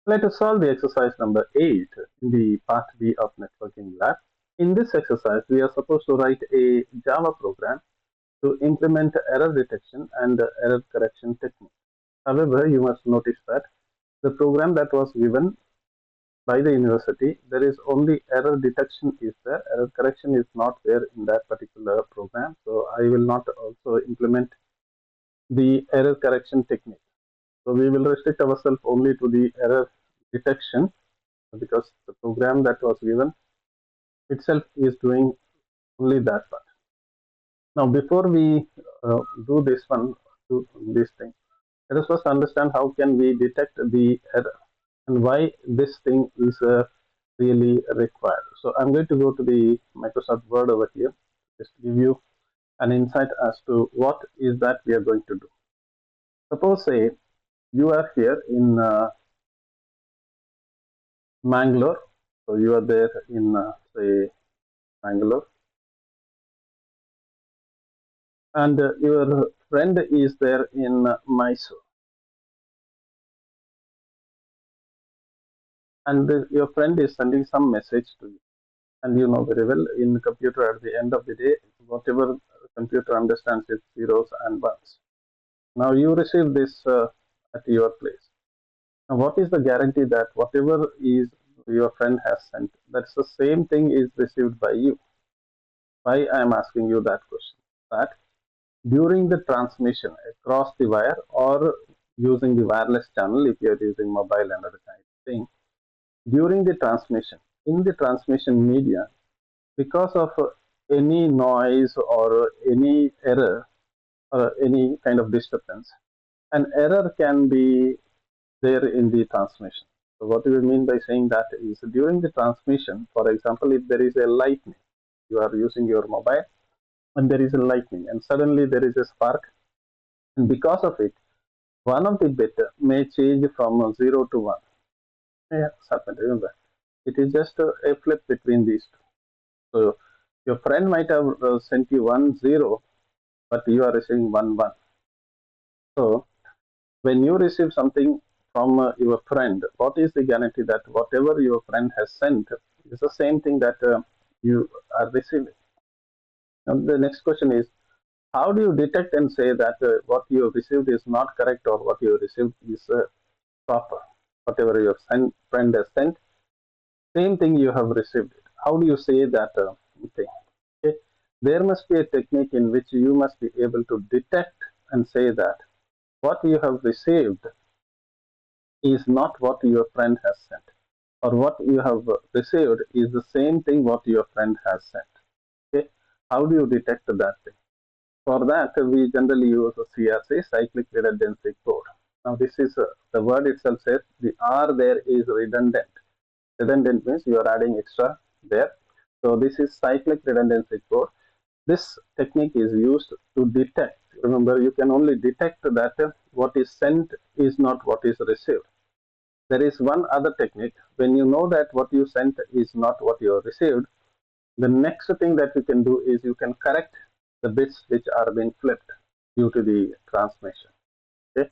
Let us solve the exercise number 8 in the part B of networking lab. In this exercise, we are supposed to write a Java program to implement error detection and error correction technique. However, you must notice that the program that was given by the university, there is only error detection is there. Error correction is not there in that particular program. So I will not also implement the error correction technique. So we will restrict ourselves only to the error detection because the program that was given itself is doing only that part. Now, before we do this one, do this thing, let us first understand how can we detect the error and why this thing is really required. So I'm going to go to the Microsoft Word over here, just to give you an insight as to what is that we are going to do. Suppose say you are here in Mangalore, so you are there in say Mangalore, and your friend is there in Mysore, and your friend is sending some message to you, and you know very well in computer at the end of the day, whatever computer understands is zeros and ones. Now you receive this at your place. Now what is the guarantee that whatever is your friend has sent, that's the same thing is received by you? Why I am asking you that question? That during the transmission across the wire or using the wireless channel, if you are using mobile and other kind of thing, during the transmission, in the transmission media, because of any noise or any error or any kind of disturbance, an error can be there in the transmission. So what do we mean by saying that is during the transmission, for example, if there is a lightning, you are using your mobile and there is a lightning and suddenly there is a spark, and because of it, one of the bit may change from 0 to 1. Yeah, it's happened, remember. It is just a flip between these two. So your friend might have sent you 1 0, but you are receiving 1 1. So when you receive something from your friend, what is the guarantee that whatever your friend has sent is the same thing that you are receiving? Now the next question is, how do you detect and say that what you have received is not correct or what you have received is proper? Whatever your friend has sent, same thing you have received it. How do you say that thing? Okay. There must be a technique in which you must be able to detect and say that what you have received is not what your friend has sent, or what you have received is the same thing what your friend has sent. Okay. How do you detect that thing? For that, we generally use a CRC, cyclic redundancy code. Now, this is the word itself says the R there is redundant. Redundant means you are adding extra there. So this is cyclic redundancy code. This technique is used to detect. Remember, you can only detect that what is sent is not what is received. There is one other technique. When you know that what you sent is not what you received, the next thing that you can do is you can correct the bits which are being flipped due to the transmission. Okay.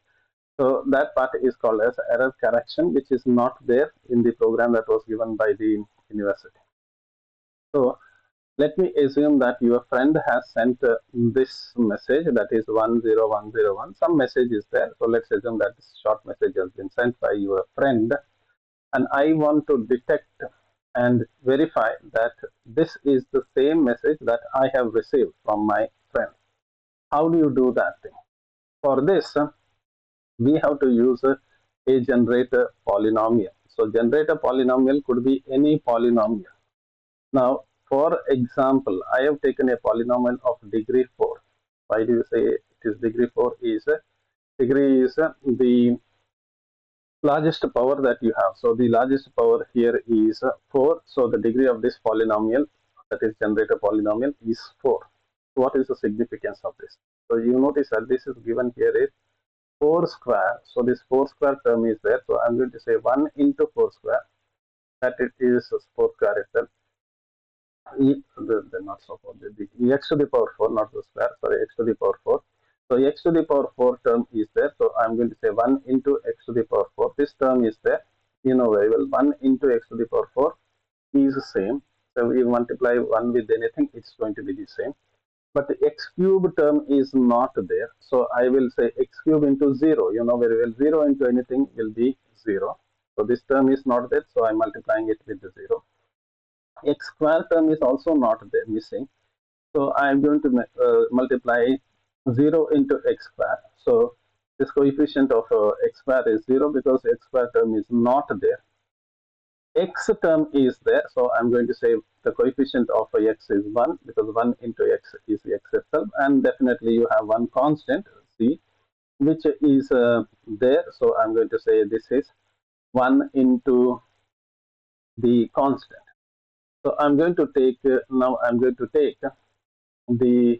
So that part is called as error correction, which is not there in the program that was given by the university. So let me assume that your friend has sent this message, that is 10101. Some message is there. So let's assume that this short message has been sent by your friend, and I want to detect and verify that this is the same message that I have received from my friend. How do you do that thing? For this, we have to use a generator polynomial. So generator polynomial could be any polynomial. Now, for example, I have taken a polynomial of degree 4. Why do you say it is degree 4? Is degree is the largest power that you have. So the largest power here is 4. So the degree of this polynomial, that is generator polynomial, is 4. What is the significance of this? So you notice that this is given here is 4 square. So this 4 square term is there. So I'm going to say 1 into 4 square. That it is 4 square itself. Not so 4, the x to the power 4, not the square, sorry, x to the power 4. So x to the power 4 term is there. So I'm going to say 1 into x to the power 4. This term is there. you know very well, 1 into x to the power 4 is the same. So we multiply 1 with anything, it's going to be the same. But the x cube term is not there. So I will say x cube into 0. You know very well, 0 into anything will be 0. So this term is not there. So I'm multiplying it with the 0. X square term is also not there, missing. So I'm going to multiply 0 into x square. So this coefficient of x square is 0 because x square term is not there. X term is there, so I'm going to say the coefficient of x is 1 because 1 into x is x itself, and definitely you have one constant c which is there, so I'm going to say this is 1 into the constant. So I'm going to take now I'm going to take the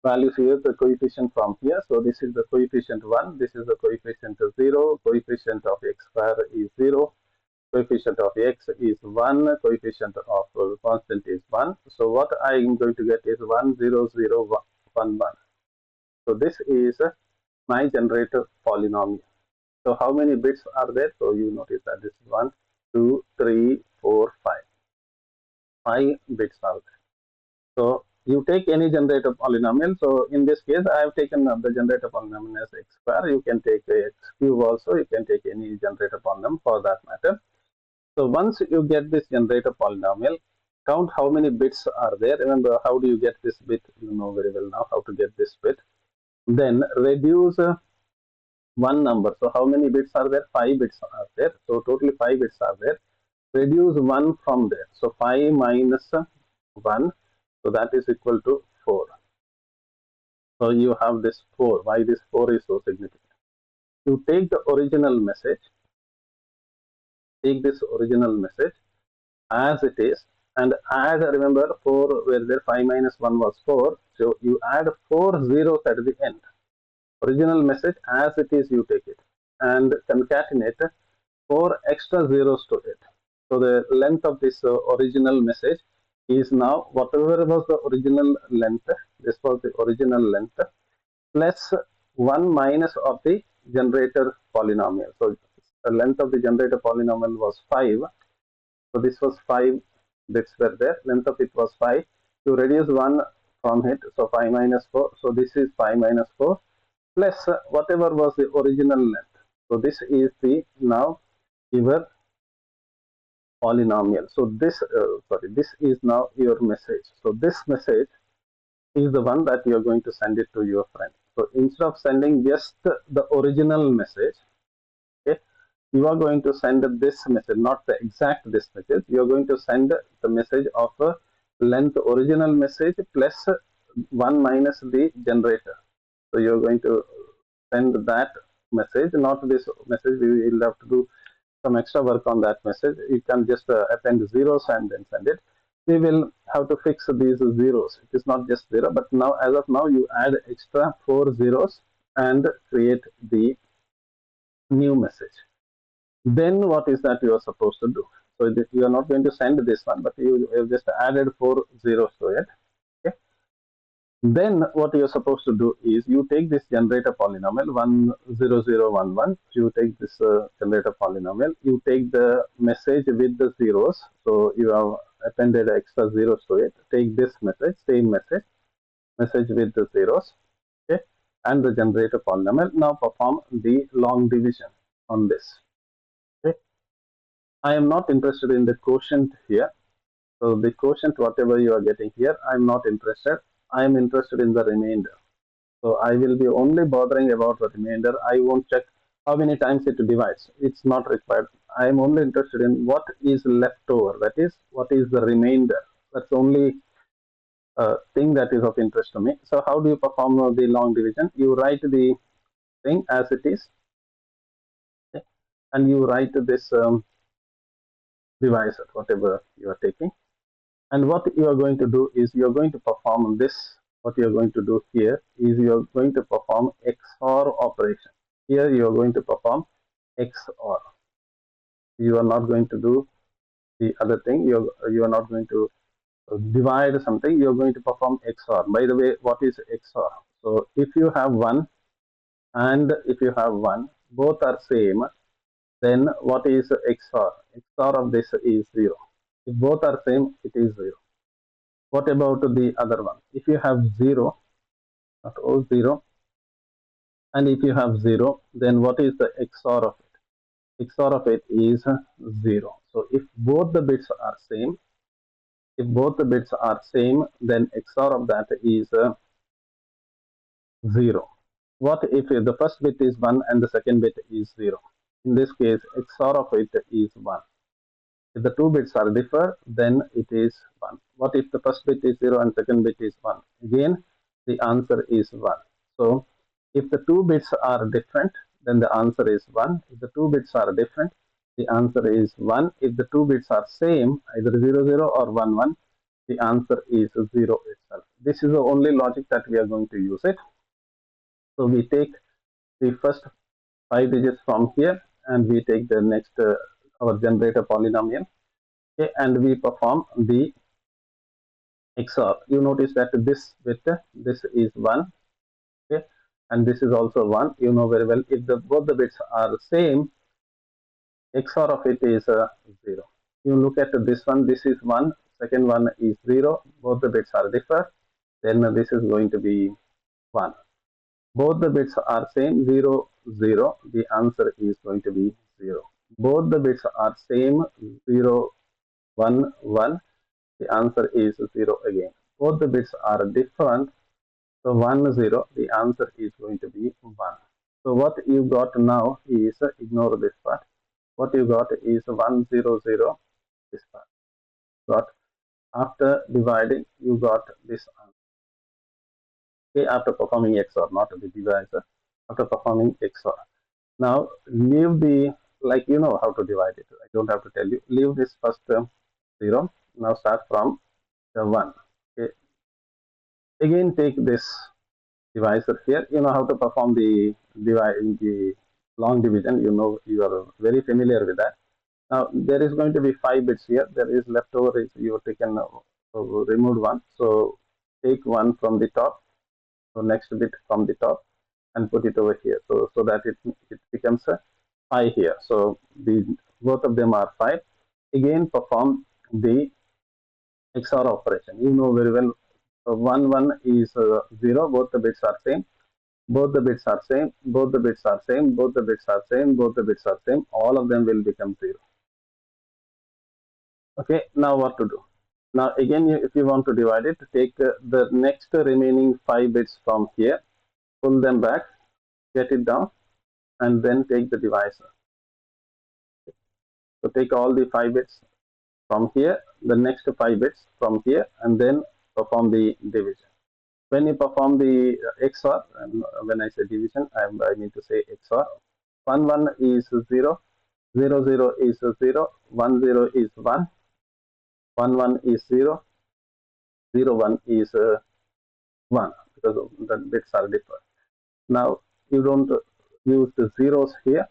values here, the coefficient from here. So this is the coefficient 1, this is the coefficient 0, coefficient of x square is 0, coefficient of x is 1, coefficient of constant is 1. So what I am going to get is 1, 0, 0, 1, 1. So this is my generator polynomial. So how many bits are there? So you notice that this is 1, 2, 3, 4, 5. 5 bits are there. So you take any generator polynomial. So in this case, I have taken the generator polynomial as x square. You can take x cube also. You can take any generator polynomial for that matter. So once you get this generator polynomial, count how many bits are there. Remember, how do you get this bit? You know very well now how to get this bit. Then reduce one number. So how many bits are there? 5 bits are there. So totally 5 bits are there. Reduce 1 from there. So 5 minus 1. So that is equal to 4. So you have this 4. Why this 4 is so significant? You take the original message. Take this original message as it is and add, remember 4 where there 5 minus 1 was 4, so you add 4 zeros at the end. Original message as it is, you take it and concatenate 4 extra zeros to it. So the length of this original message is now whatever was the original length, this was the original length, plus 1 minus of the generator polynomial. So the length of the generator polynomial was 5. So this was 5 bits were there. Length of it was 5. You reduce 1 from it. So 5 minus 4. So this is 5 minus 4 plus whatever was the original length. So this is the now your polynomial. So this this is now your message. So this message is the one that you are going to send it to your friend. So instead of sending just the original message, okay, you are going to send this message, not the exact this message. You are going to send the message of a length original message plus 1 minus the generator. So you are going to send that message, not this message. We will have to do some extra work on that message. You can just append zeros and then send it. We will have to fix these zeros. It is not just 0, but now as of now you add extra 4 zeros and create the new message. Then what is that you are supposed to do? So you are not going to send this one, but you have just added 4 zeros to it. Okay. Then what you are supposed to do is you take this generator polynomial 10011. You take this generator polynomial. You take the message with the zeros. So you have appended extra zeros to it. Take this message, same message, message with the zeros. Okay, and the generator polynomial. Now perform the long division on this. Okay. I am not interested in the quotient here. So the quotient, whatever you are getting here, I am not interested. I am interested in the remainder. So I will be only bothering about the remainder. I won't check how many times it divides. It's not required. I am only interested in what is left over. That is, what is the remainder. That's the only thing that is of interest to me. So how do you perform the long division? You write the thing as it is, okay, and you write this divisor, whatever you are taking. And what you are going to do is you are going to perform this. What you are going to do here is you are going to perform XOR operation. Here you are going to perform XOR. You are not going to do the other thing. You are not going to divide something. You are going to perform XOR. By the way, what is XOR? So if you have 1 and if you have 1, both are same. then what is XOR? XOR of this is 0. If both are same, it is 0. What about the other one? If you have 0, not O 0, and if you have 0, then what is the XOR of it? XOR of it is 0. So if both the bits are same, then XOR of that is 0. What if the first bit is 1 and the second bit is 0? In this case, XOR of it is 1. If the two bits are differ, then it is 1. What if the first bit is 0 and second bit is 1? Again, the answer is 1. So, if the two bits are different, then the answer is 1. If the two bits are different, the answer is 1. If the two bits are same, either 0, 0 or 1, 1, the answer is 0 itself. This is the only logic that we are going to use it. So, we take the first 5 digits from here and we take the next our generator polynomial, okay, and we perform the XOR. You notice that this bit, this is 1, okay, and this is also 1. You know very well, if both the bits are same, XOR of it is 0. You look at this one, this is 1, second one is 0, both the bits are different, then this is going to be 1. Both the bits are same, 0, 0, the answer is going to be 0. Both the bits are same, 0, 1, 1, the answer is 0 again. Both the bits are different, so 1, 0, the answer is going to be 1. So what you got now is, ignore this part, what you got is 1, 0, 0, this part. Got after dividing, you got this answer. Okay, after performing XOR, not the divisor, after performing XOR. Now leave the, like you know how to divide it. I don't have to tell you. Leave this first 0. Now start from the 1. Okay. Again take this divisor here. You know how to perform the long division. You know, you are very familiar with that. Now there is going to be 5 bits here. There is leftover is you have taken removed one. So take one from the top. So next bit from the top and put it over here. So that it becomes a 5 here. So both of them are 5. Again perform the XOR operation. You know very well. 1 1 is 0. Both the bits are same. Both the bits are same. Both the bits are same. Both the bits are same. Both the bits are same. All of them will become 0. Okay. Now what to do? Now again, if you want to divide it, take the next remaining 5 bits from here, pull them back, get it down, and then take the divisor. So take all the 5 bits from here, the next 5 bits from here, and then perform the division. When you perform the XOR, and when I say division, I mean to say XOR. 1 1 is 0, 0 0 is 0, 1 0 is 1, 1 1 is 0, 0 1 is 1, because the bits are different. Now you don't use the zeros here,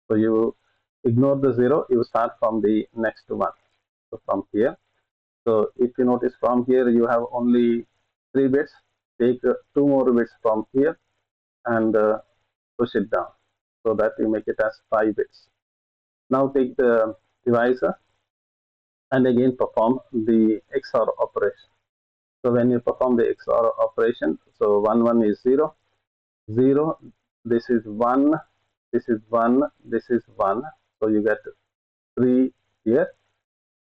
so you ignore the 0, you start from the next one. So from here, so if you notice from here you have only 3 bits, take 2 more bits from here and push it down, so that you make it as 5 bits. Now take the divisor and again perform the XOR operation. So when you perform the XOR operation, so 1 1 is 0, 0, this is 1, this is 1, this is 1, so you get 3 here.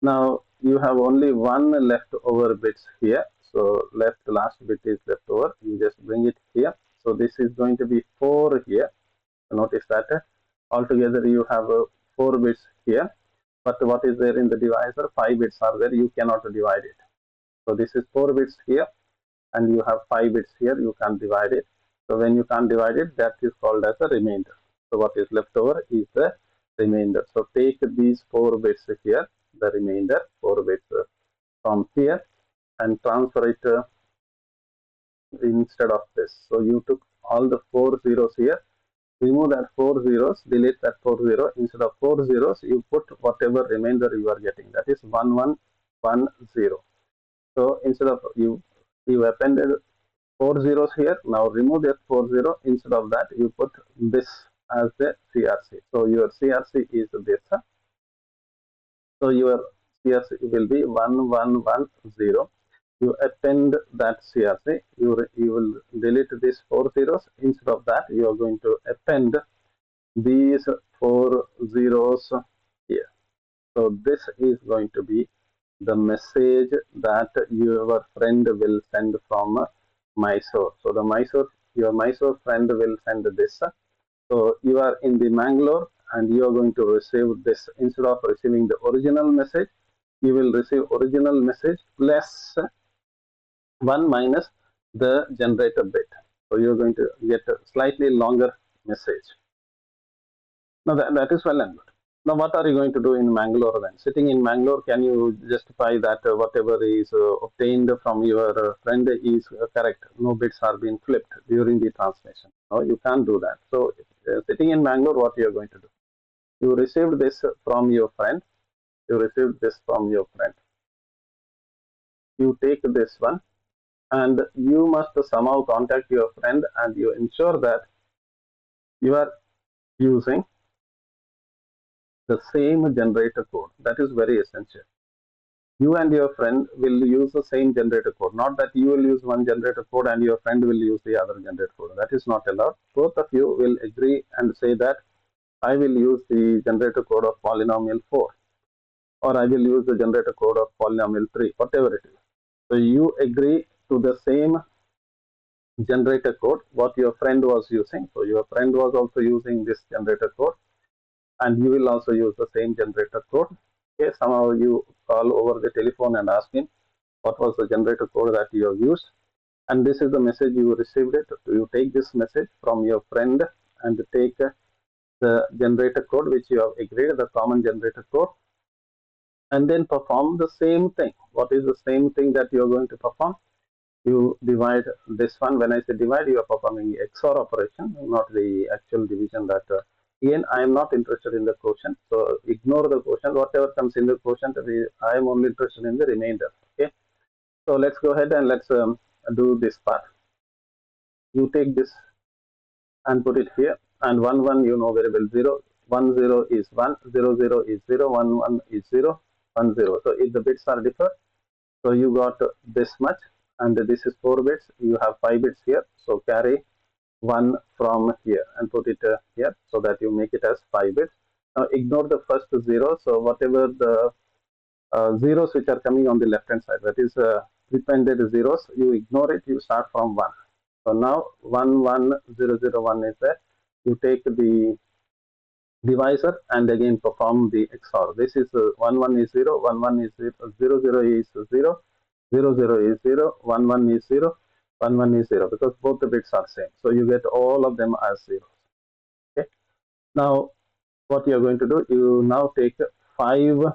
Now you have only 1 leftover bits here, so last bit is left over, you just bring it here. So this is going to be 4 here. Notice that altogether you have 4 bits here, but what is there in the divisor? 5 bits are there, you cannot divide it. So this is 4 bits here and you have 5 bits here, you can't divide it. So when you can't divide it, that is called as a remainder. So what is left over is the remainder. So take these 4 bits here, the remainder 4 bits from here, and transfer it instead of this. So you took all the 4 zeros here, remove that 4 zeros, delete that 4 zero. Instead of 4 zeros, you put whatever remainder you are getting, that is 1 1 1 0. So instead of you appended 4 zeros here, now remove that 4 0. Instead of that, you put this as the CRC. So your CRC is this. So your CRC will be 1110. You append that CRC. You will delete these 4 zeros. Instead of that, you are going to append these 4 zeros here. So this is going to be the message that your friend will send from Mysore. So your Mysore friend will send this. So you are in the Mangalore and you are going to receive this. Instead of receiving the original message, you will receive original message plus 1 minus the generator bit. So you're going to get a slightly longer message. Now that is well and good. Now what are you going to do in Mangalore then? Sitting in Mangalore, can you justify that whatever is obtained from your friend is correct? No bits are being flipped during the transmission. No, you can't do that. So sitting in Mangalore, what you are going to do? You received this from your friend. You received this from your friend. You take this one and you must somehow contact your friend and you ensure that you are using the same generator code. That is very essential. You and your friend will use the same generator code. Not that you will use one generator code and your friend will use the other generator code. That is not allowed. Both of you will agree and say that I will use the generator code of polynomial 4 or I will use the generator code of polynomial 3, whatever it is. So you agree to the same generator code what your friend was using. So your friend was also using this generator code and you will also use the same generator code. Okay, somehow you call over the telephone and ask him what was the generator code that you have used, and this is the message you received it. You take this message from your friend and take the generator code which you have agreed, the common generator code, and then perform the same thing. What is the same thing that you are going to perform? You divide this one. When I say divide, you are performing the XOR operation, not the actual division. That again, I am not interested in the quotient, so ignore the quotient. Whatever comes in the quotient, I am only interested in the remainder. Okay, so let's go ahead and let's do this part. You take this and put it here, and 1 1 you know very well, 0 1 0 is 1, 0 0 is 0, 1 1 is 0, 1 0. So if the bits are different, so you got this much, and this is 4 bits. You have 5 bits here. So carry 1 from here and put it here so that you make it as 5 bits. Now ignore the first 0. So whatever the zeros which are coming on the left hand side, that is dependent zeros, you ignore it. You start from 1. So now 1 1 0 0 1 is there. You take the divisor and again perform the XOR. This is 1 1 is 0, 1 1 is 0, 0 0 is 0, 0 0 is 0, 1 1 is 0, 1 1 is 0, because both the bits are same. So you get all of them as 0. Okay. Now what you are going to do, you now take 5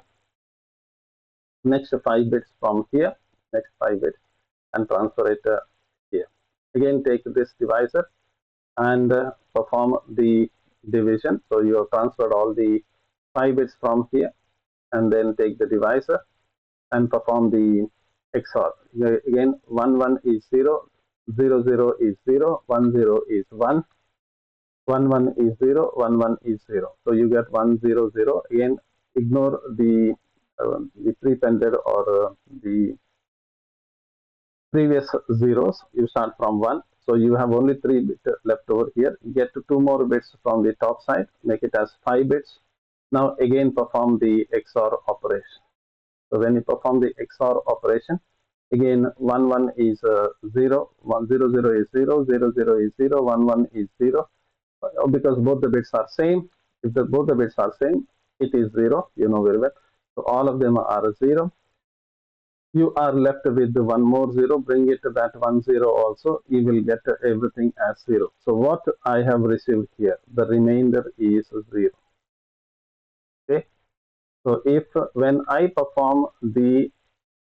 next 5 bits from here, next 5 bits, and transfer it here. Again take this divisor and perform the division. So you have transferred all the 5 bits from here and then take the divisor and perform the XOR. Again 1 1 is 0, 0 0 is 0, 1 0 is 1, 1 1 is 0, 1 1 is 0. So you get 1 0 0. Again ignore the prepended or the previous zeros. You start from 1. So you have only 3 bits left over here. Get 2 more bits from the top side, make it as 5 bits. Now again perform the XOR operation. So when you perform the XOR operation, again 1 1 is 0, 1 0 0 is 0, 0 0 is 0, 1 1 is 0, because both the bits are same. If both the bits are same, it is 0, you know very well. So all of them are 0. You are left with one more 0, bring it to that 1 0 also, you will get everything as 0. So what I have received here, the remainder is 0. Okay. So if when I perform the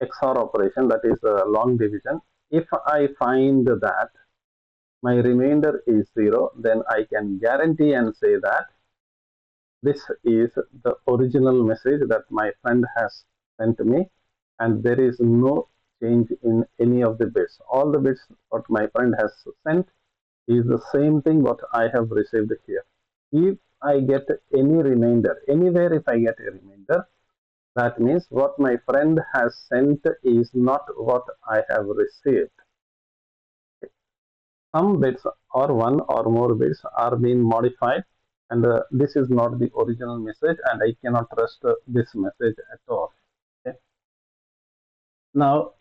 XOR operation, that is a long division, if I find that my remainder is 0, then I can guarantee and say that this is the original message that my friend has sent me, and there is no change in any of the bits. All the bits what my friend has sent is the same thing what I have received here. If I get any reminder, anywhere if I get a reminder, that means what my friend has sent is not what I have received. Some bits or one or more bits are being modified, and this is not the original message, and I cannot trust this message at all. Okay? Now,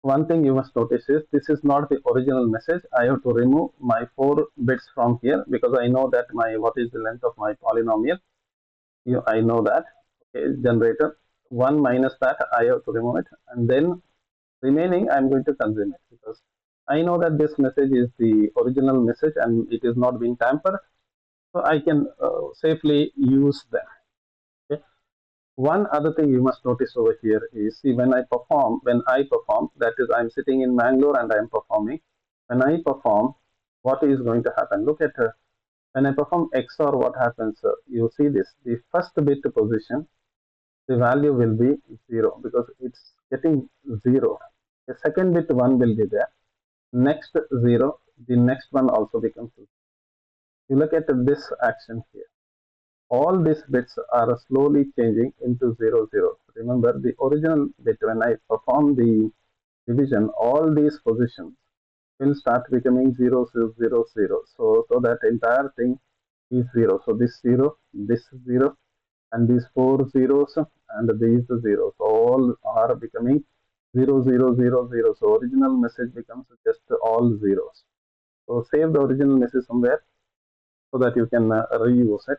one thing you must notice is this is not the original message. I have to remove my 4 bits from here because I know that my what is the length of my polynomial. I know that. Okay, generator 1 minus that I have to remove it, and then remaining I'm going to consume it because I know that this message is the original message and it is not being tampered, so I can safely use them. Okay. One other thing you must notice over here is, see, when I perform, that is, I'm sitting in Mangalore and I'm performing. When I perform, what is going to happen? Look at when I perform XOR, what happens? You see this, the first bit position, the value will be 0 because it's getting 0. The second bit 1 will be there. Next 0, the next one also becomes 0. You look at this action here. All these bits are slowly changing into 0, 0. Remember the original bit, when I perform the division, all these positions will start becoming 0, 0, 0. So that entire thing is 0. So this 0, and these 4 zeros and these zeros all are becoming 0, 0, 0, 0. So original message becomes just all zeros. So save the original message somewhere so that you can reuse it.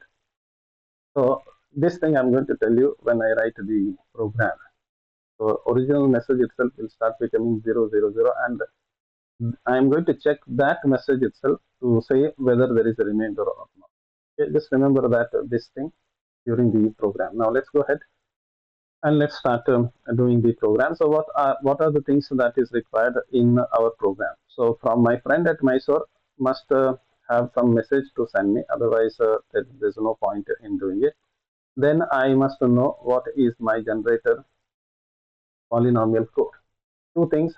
So this thing I'm going to tell you when I write the program. So original message itself will start becoming 0, 0, 0, and I'm going to check that message itself to say whether there is a remainder or not. Okay, just remember that this thing during the program. Now let's go ahead and let's start doing the program. So what are the things that is required in our program? So from my friend at Mysore must have some message to send me, otherwise there's no point in doing it. Then I must know what is my generator polynomial code. Two things,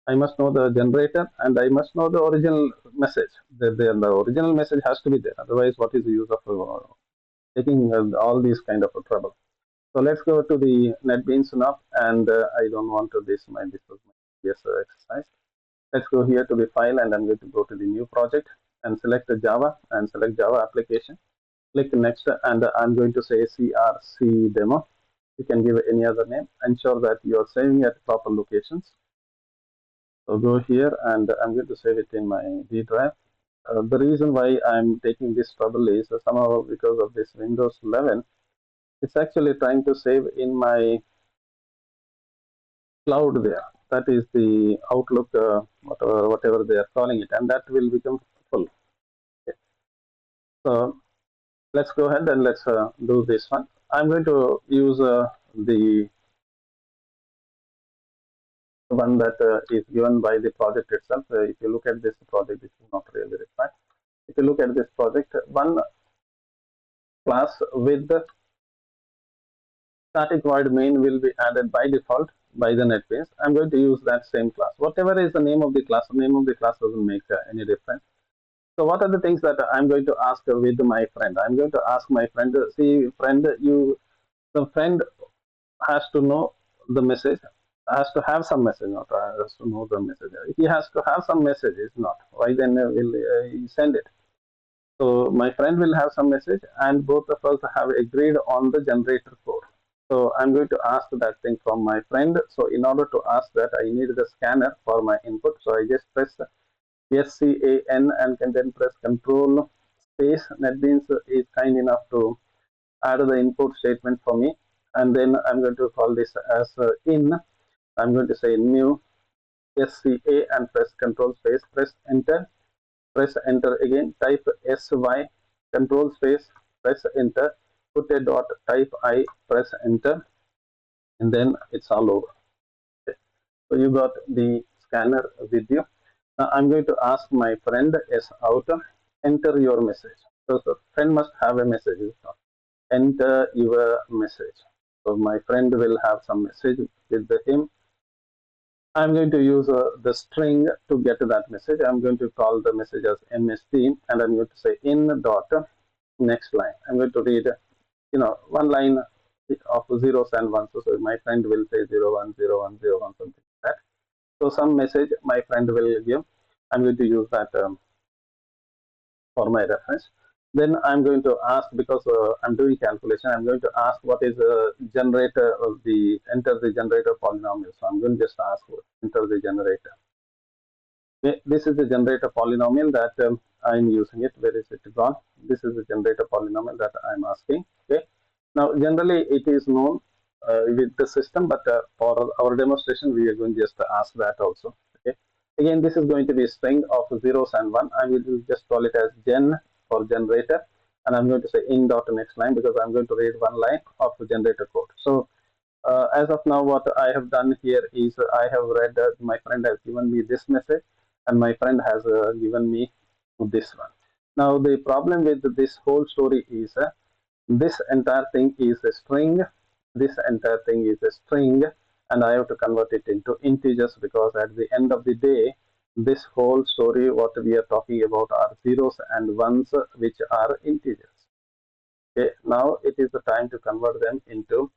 I must know the generator and I must know the original message. The original message has to be there, otherwise what is the use of taking all these kind of trouble. So let's go to the NetBeans now, and I don't want to this was my previous exercise. Let's go here to the file, and I'm going to go to the new project and select the Java and select Java application. Click next, and I'm going to say CRC demo. You can give any other name. Ensure that you are saving at proper locations. So go here, and I'm going to save it in my D drive. The reason why I'm taking this trouble is somehow because of this Windows 11, it's actually trying to save in my cloud there. That is the Outlook, whatever they are calling it, and that will become full. Okay. So let's go ahead and let's do this one. I'm going to use the one that is given by the project itself. If you look at this project, it is not really required. If you look at this project, one class with the static void main will be added by default by the NetBeans. I'm going to use that same class. Whatever is the name of the class doesn't make any difference. So what are the things that I'm going to ask with my friend? I'm going to ask my friend, see, friend, the friend has to know the message, has to have some message, not has to know the message. If he has to have some message, it's not. Why then will he send it? So my friend will have some message, and both of us have agreed on the generator code. So I'm going to ask that thing from my friend. So in order to ask that, I need the scanner for my input. So I just press SCAN and can then press Control space. NetBeans is kind enough to add the input statement for me, and then I'm going to call this as in. I'm going to say new SCA and press Control space. Press enter again. Type SY. Control space. Press enter. Put a dot. Type I. Press enter, and then it's all over. Okay. So you got the scanner with you. Now I'm going to ask my friend S out, enter your message. So the friend must have a message. Enter your message. So my friend will have some message with him. I'm going to use the string to get that message. I'm going to call the message as MST, and I'm going to say in dot next line. I'm going to read, one line of zeros and ones. So my friend will say 0 1 0 1 0 1, something like that. So some message my friend will give. I'm going to use that for my reference. Then I'm going to ask, because I'm doing calculation, I'm going to ask what is the generator of the, enter the generator polynomial. So I'm going to just ask enter the generator. This is the generator polynomial that I'm using it. Where is it gone? This is the generator polynomial that I'm asking. Okay. Now, generally, it is known with the system, but for our demonstration, we are going to just ask that also. Okay. Again, this is going to be a string of zeros and one. I will just call it as gen for generator, and I'm going to say in dot next line, because I'm going to read one line of the generator code. So as of now, what I have done here is I have read that my friend has given me this message, and my friend has given me this one. Now, the problem with this whole story is this entire thing is a string. This entire thing is a string, and I have to convert it into integers, because at the end of the day, this whole story, what we are talking about, are zeros and ones, which are integers. Okay, now it is the time to convert them into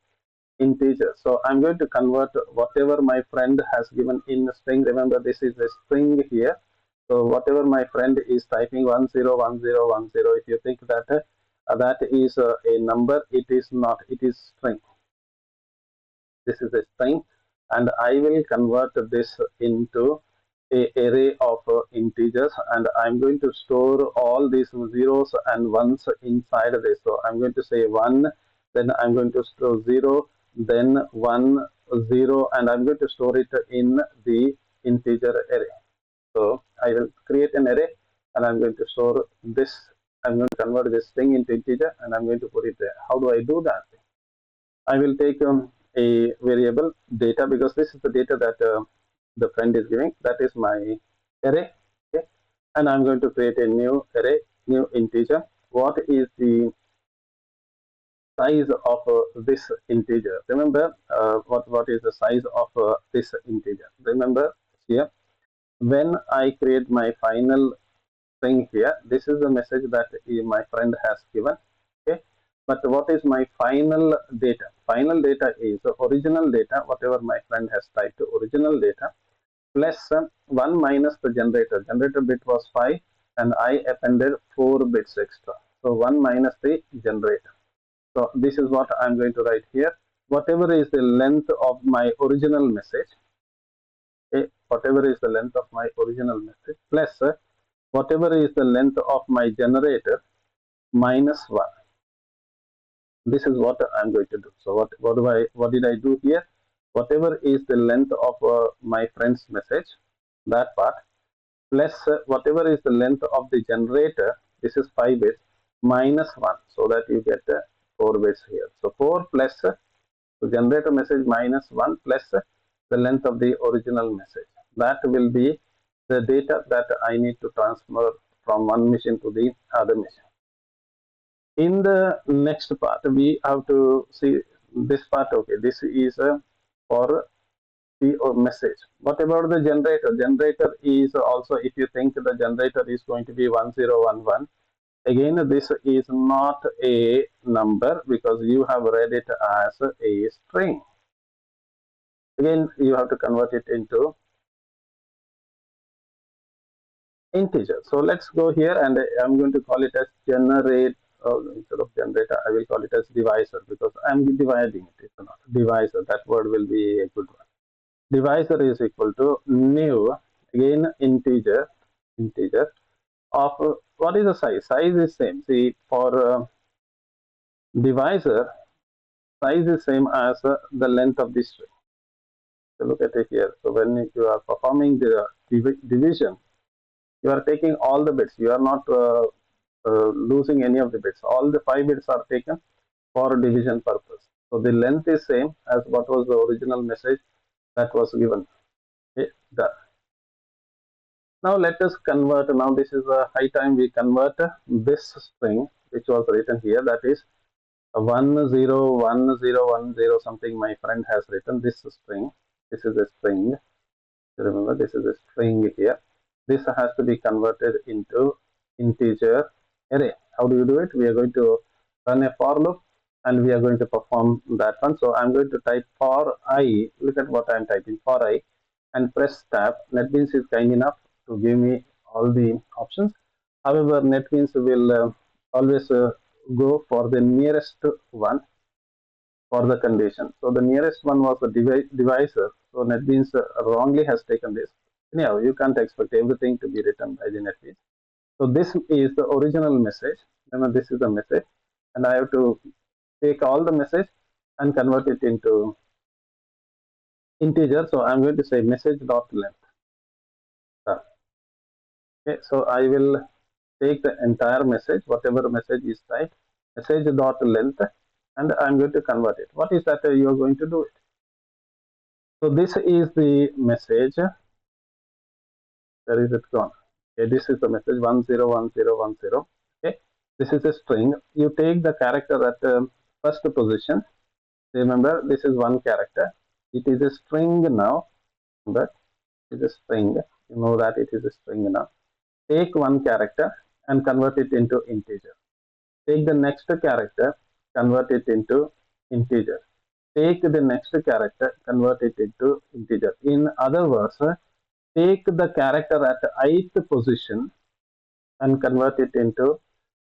integer. So I'm going to convert whatever my friend has given in a string. Remember, this is a string here. So whatever my friend is typing 101010, if you think that that is a number, it is not. It is string. This is a string, and I will convert this into a array of integers, and I'm going to store all these zeros and ones inside this. So I'm going to say 1, then I'm going to store 0, then 1 0, and I'm going to store it in the integer array. So I will create an array, and I'm going to store this. I'm going to convert this string into integer, and I'm going to put it there. How do I do that? I will take a variable data, because this is the data that the friend is giving. That is my array. Okay, and I'm going to create a new array, new integer. What is the size of this integer? Remember, what is the size of this integer? Remember here, when I create my final thing here, this is the message that my friend has given. Okay, but what is my final data? Final data is the original data, whatever my friend has typed, original data, plus 1 minus the generator. Generator bit was 5, and I appended 4 bits extra. So 1 minus the generator. So this is what I'm going to write here. Whatever is the length of my original message, okay, whatever is the length of my original message, plus whatever is the length of my generator, minus 1. This is what I'm going to do. So what did I do here? Whatever is the length of my friend's message, that part, plus whatever is the length of the generator, this is 5 bits, minus 1, so that you get 4 bits here. So 4 plus the generator message minus 1 plus the length of the original message. That will be the data that I need to transfer from one machine to the other machine. In the next part, we have to see this part. Okay, this is for the message. What about the generator? Generator is also, if you think the generator is going to be 1011, again, this is not a number, because you have read it as a string. Again, you have to convert it into integer. So let's go here, and I'm going to call it as generate. Instead of generator, I will call it as divisor, because I'm dividing it. It's not divisor. That word will be a good one. Divisor is equal to new, again integer of what is the size? Size is same. See, for divisor, size is same as the length of the string. So look at it here. So when you are performing the division, you are taking all the bits. You are not losing any of the bits. All the 5 bits are taken for division purpose. So the length is same as what was the original message that was given. Okay, done. Now let us convert. Now this is a high time we convert this string which was written here, that is 101010 something my friend has written. This string, this is a string. Remember, this is a string here. This has to be converted into integer array. How do you do it? We are going to run a for loop and we are going to perform that one. So I'm going to type for I. Look at what I'm typing, for I, and press tab. NetBeans is kind enough to give me all the options. However, NetBeans will always go for the nearest one for the condition. So the nearest one was the divisor. So NetBeans wrongly has taken this. Anyhow, you can't expect everything to be written by the NetBeans. So this is the original message. Remember, this is the message, and I have to take all the message and convert it into integer. So I'm going to say message dot length. Okay, so I will take the entire message, whatever message is typed, message dot length, and I'm going to convert it. What is that you are going to do it? So this is the message. Where is it gone? Okay, this is the message 101010. Okay, this is a string. You take the character at first position. Remember, this is one character. It is a string now. But it is a string. You know that it is a string now. Take one character and convert it into integer. Take the next character, convert it into integer. Take the next character, convert it into integer. In other words, take the character at ith position and convert it into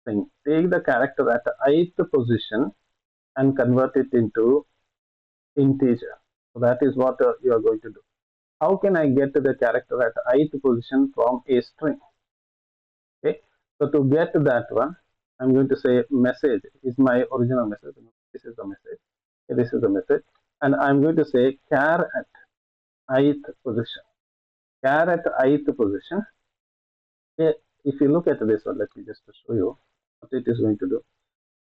string. Take the character at ith position and convert it into integer. So that is what you are going to do. How can I get the character at ith position from a string? Okay, so to get that one, I'm going to say message is my original message. This is the message. Okay, this is the message, and I'm going to say char at ith position. Char at ith position. Okay, if you look at this one, let me just show you what it is going to do.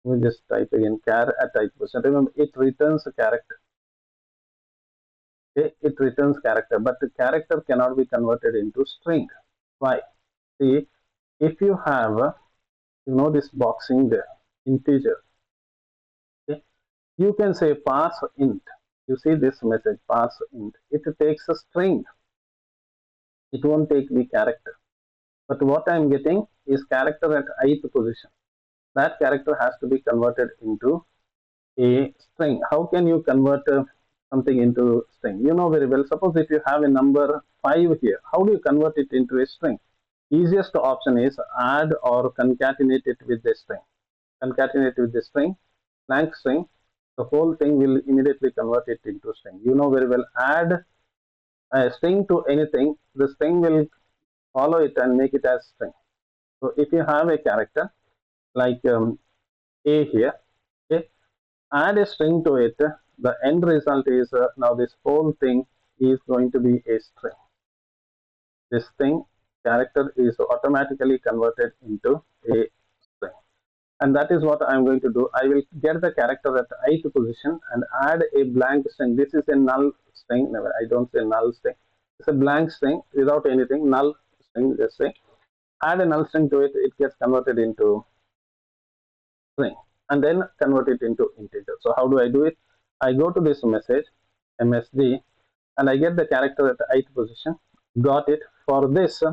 We'll just type again char at ith position. Remember, it returns a character. Okay, it returns character, but the character cannot be converted into string. Why? See, if you have this boxing there, integer, okay, you can say pass int. You see this message, pass int. It takes a string. It won't take the character. But what I'm getting is character at ith position. That character has to be converted into a string. How can you convert something into string? You know very well. Suppose if you have a number 5 here, how do you convert it into a string? Easiest option is add or concatenate it with the string. Concatenate with the string, blank string. The whole thing will immediately convert it into string. You know very well. Add a string to anything, the string will follow it and make it as string. So if you have a character like a here, okay, add a string to it, the end result is now this whole thing is going to be a string. This thing character is automatically converted into a string, and that is what I'm going to do. I will get the character at ith position and add a blank string. This is a null string. Never, I don't say null string. It's a blank string without anything. Null string. Just say add a null string to it. It gets converted into string and then convert it into integer. So how do I do it? I go to this message msg and I get the character at ith position. Got it. For this,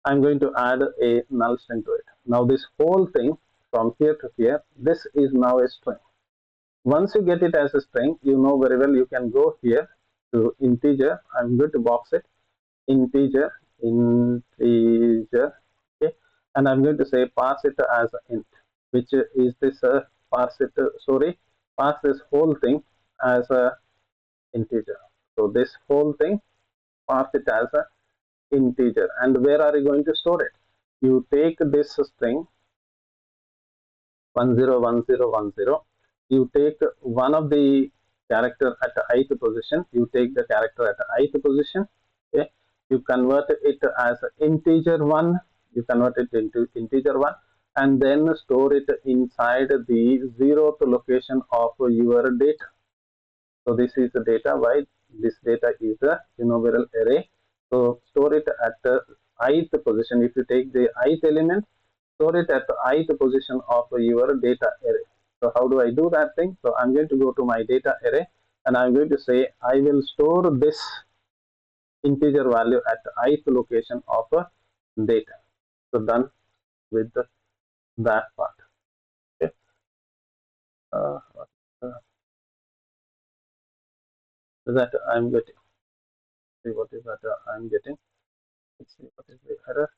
I'm going to add a null string to it. Now this whole thing from here to here, this is now a string. Once you get it as a string, you know very well you can go here to integer. I'm going to box it integer, okay, and I'm going to say pass it as int, which is this pass it, pass this whole thing as a integer. So this whole thing, pass it as a integer. And where are you going to store it? You take this string 101010, you take one of the character at the ith position, you take the character at the ith position, okay, you convert it as integer 1, you convert it into integer 1, and then store it inside the 0th location of your data. So this is the data. Why this data is a numeral array. So store it at the ith position. If you take the ith element, store it at the ith position of your data array. So how do I do that thing? So I'm going to go to my data array and I'm going to say I will store this integer value at the ith location of data. So done with that part. Okay. That I'm getting. See what is that I'm getting. Let's see what is the error.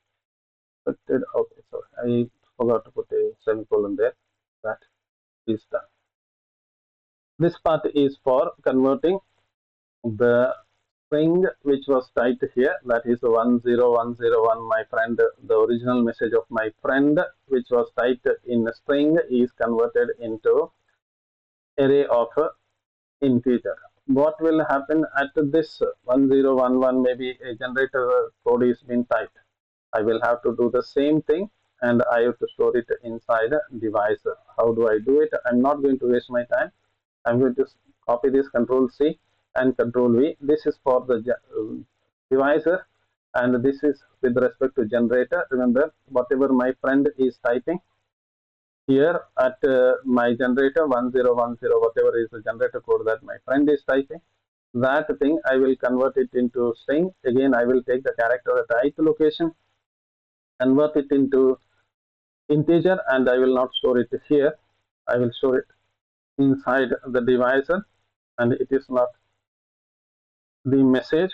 Expected. Okay, so I forgot to put a semicolon there. That is done. This part is for converting the string which was typed here, that is 10101, my friend. The original message of my friend which was typed in a string is converted into array of integer. What will happen at this 1011? Maybe a generator code is being typed. I will have to do the same thing, and I have to store it inside a device. How do I do it? I'm not going to waste my time. I'm going to copy this, Control C and Control V. This is for the divisor, and this is with respect to generator. Remember, whatever my friend is typing here at my generator 1010, whatever is the generator code that my friend is typing, that thing I will convert it into string. Again, I will take the character at ith location, convert it into integer, and I will not store it here. I will store it inside the divisor, and it is not the message,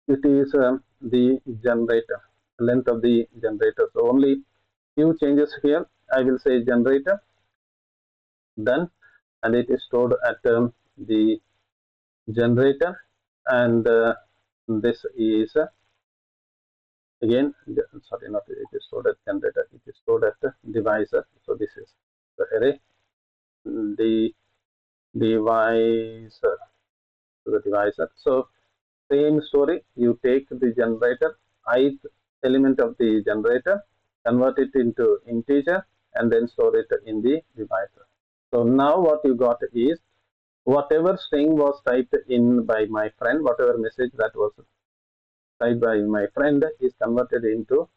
it is the generator, length of the generator. So only few changes here. I will say generator, done, and it is stored at the generator, and this is again, sorry, not it is stored at generator, it is stored at divisor. So this is the array, the divisor, the divisor. So same story, you take the generator, ith element of the generator, convert it into integer, and then store it in the divisor. So now what you got is whatever string was typed in by my friend, whatever message that was typed by my friend is converted into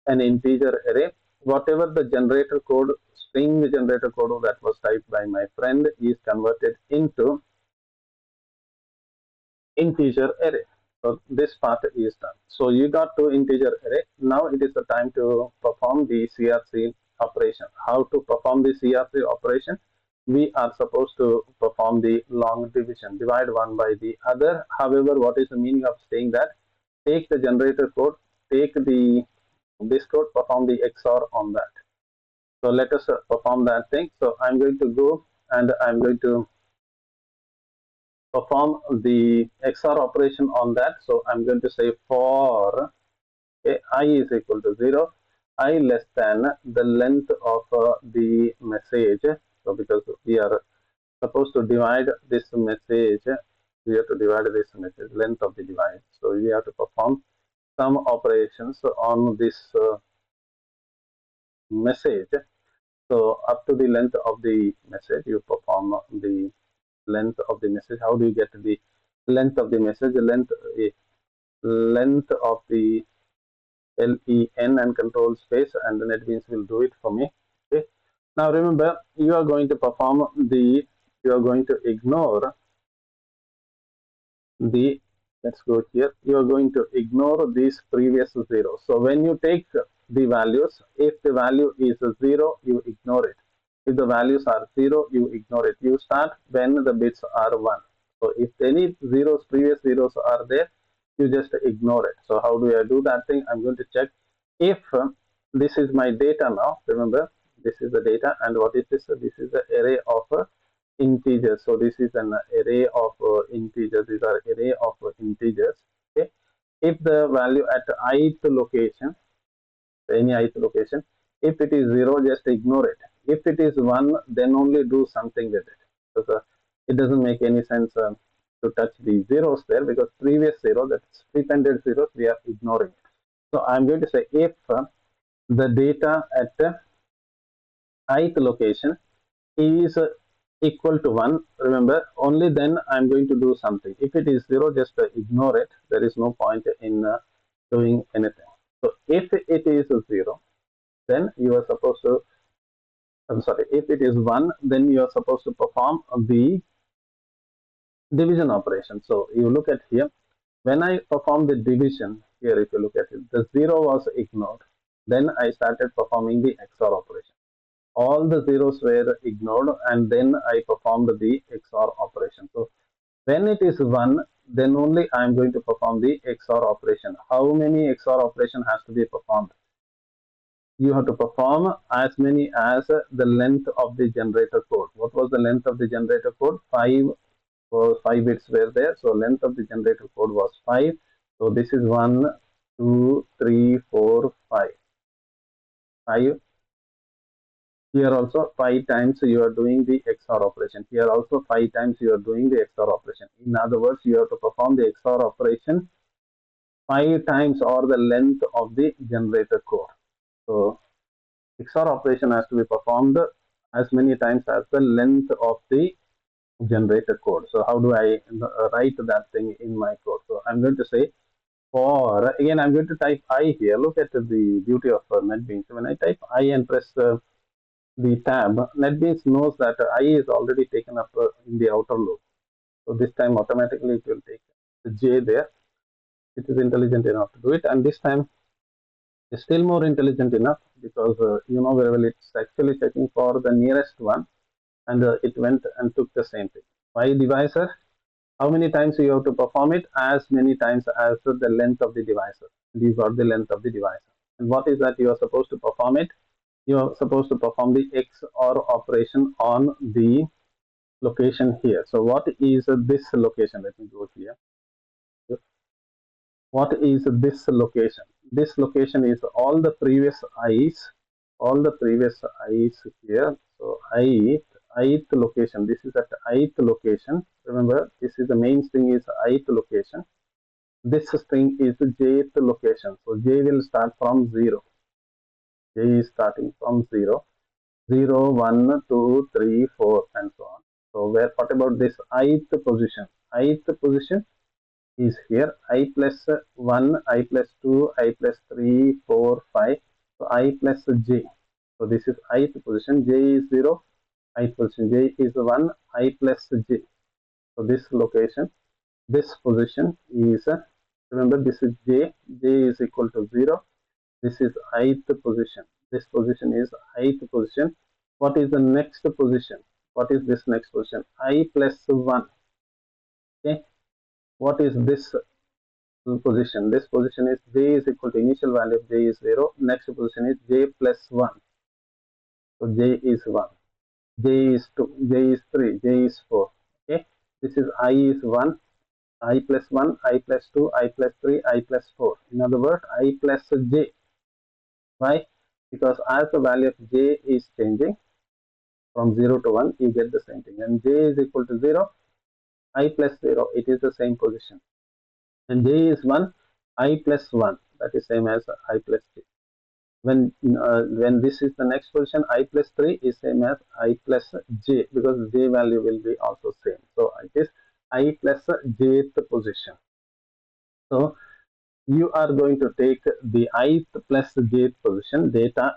an integer array. Whatever the generator code, string generator code that was typed by my friend is converted into integer array. So this part is done. So you got to integer array. Now it is the time to perform the CRC operation. How to perform the CRC operation? We are supposed to perform the long division, divide one by the other. However, what is the meaning of saying that? Take the generator code, take the this code, perform the XOR on that. So let us perform that thing. So I'm going to go and I'm going to perform the XOR operation on that. So I'm going to say for I is equal to 0, I less than the length of the message. So because we are supposed to divide this message, we have to divide this message, length of the device. So we have to perform some operations on this message. So up to the length of the message, you perform the length of the message. How do you get the length of the message? Length of the LEN and control space, and the NetBeans will do it for me. Okay. Now remember, you are going to perform the, you are going to ignore the, let's go here, you are going to ignore these previous zeros. So when you take the values, if the value is 0, you ignore it. If the values are 0, you ignore it. You start when the bits are 1. So if any zeros, previous zeros are there, you just ignore it. So how do I do that thing? I'm going to check if this is my data now. Remember, this is the data, and what is this? This is the array of integers. So this is an array of integers. These are array of integers. Okay. If the value at ith location, any ith location, if it is 0, just ignore it. If it is 1, then only do something with it. Because it doesn't make any sense to touch the zeros there, because previous 0, that's prepended zeros, we are ignoring it. So I'm going to say if the data at ith location is equal to 1, remember, only then I'm going to do something. If it is 0, just ignore it. There is no point in doing anything. So if it is 0, then you are supposed to, I'm sorry, if it is 1, then you are supposed to perform the division operation. So you look at here, when I perform the division, here if you look at it, the 0 was ignored. Then I started performing the XOR operation. all the zeros were ignored, and then I performed the XOR operation. So when it is 1, then only I am going to perform the XOR operation. How many XOR operation has to be performed? You have to perform as many as the length of the generator code. What was the length of the generator code? 5 bits were there. So length of the generator code was 5. So this is 1, 2, 3, 4, 5. 5. Here also 5 times you are doing the XOR operation. Here also 5 times you are doing the XOR operation. In other words, you have to perform the XOR operation 5 times or the length of the generator code. So XOR operation has to be performed as many times as the length of the generator code. So how do I write that thing in my code? So I'm going to say for, again I'm going to type I here. Look at the beauty of NetBeans. When I type I and press the tab, NetBeans knows that I is already taken up in the outer loop. So this time automatically it will take the J there. It is intelligent enough to do it, and this time it's still more intelligent enough because you know very well it's actually checking for the nearest one, and it went and took the same thing. Why divisor? How many times you have to perform it? As many times as the length of the divisor. These are the length of the divisor. And what is that you are supposed to perform it? You are supposed to perform the XOR operation on the location here. So what is this location? Let me go here. What is this location? This location is all the previous i's, all the previous i's here. So ith location, this is at ith location. Remember, this is the main string is ith location. This string is jth location. So j will start from 0. J is starting from 0, 0, 1, 2, 3, 4, and so on. So where, what about this ith position? Ith position is here. I plus 1, I plus 2, I plus 3, 4, 5. So I plus j. So this is ith position. J is 0. Ith position. J is 1. I plus j. So this location, this position is, remember this is j. J is equal to 0. This is ith position. This position is ith position. What is the next position? What is this next position? I plus 1. Okay. What is this position? This position is j is equal to initial value of j is 0. Next position is j plus 1. So j is 1. J is 2. J is 3. J is 4. Okay. This is I is 1. I plus 1. I plus 2. I plus 3. I plus 4. In other words, I plus j. Why? Because as the value of j is changing from 0 to 1, you get the same thing. And j is equal to 0. I plus 0. It is the same position. And j is 1, I plus 1, that is same as I plus j. When this is the next position, I plus 3 is same as I plus j, because j value will be also same. So it is I plus jth position. So you are going to take the ith plus jth position data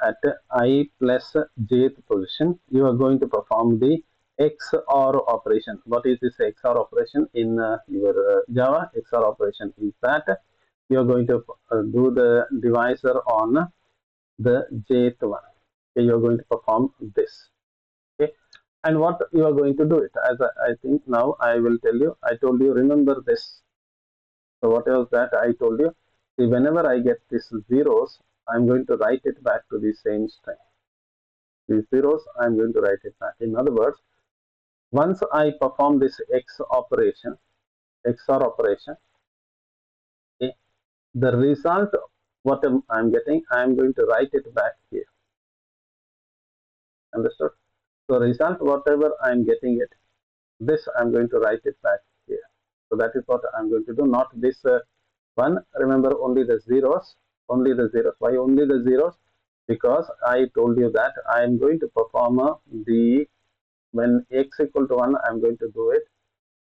at I plus jth position. You are going to perform the XOR operation. What is this XOR operation in your Java? XOR operation is that you are going to do the divisor on the jth one. Okay, you are going to perform this. Okay, and what you are going to do it, as I think now I will tell you. I told you, remember this. So what else that I told you? See, whenever I get these zeros, I'm going to write it back to the same string. These zeros, I'm going to write it back. In other words, once I perform this XOR operation, okay, the result, what I'm getting, I'm going to write it back here. Understood? So result, whatever I'm getting it, this I'm going to write it back here. So that is what I'm going to do, not this one. Remember, only the zeros, only the zeros. Why only the zeros? Because I told you that I am going to perform the, when x equal to 1, I'm going to do it.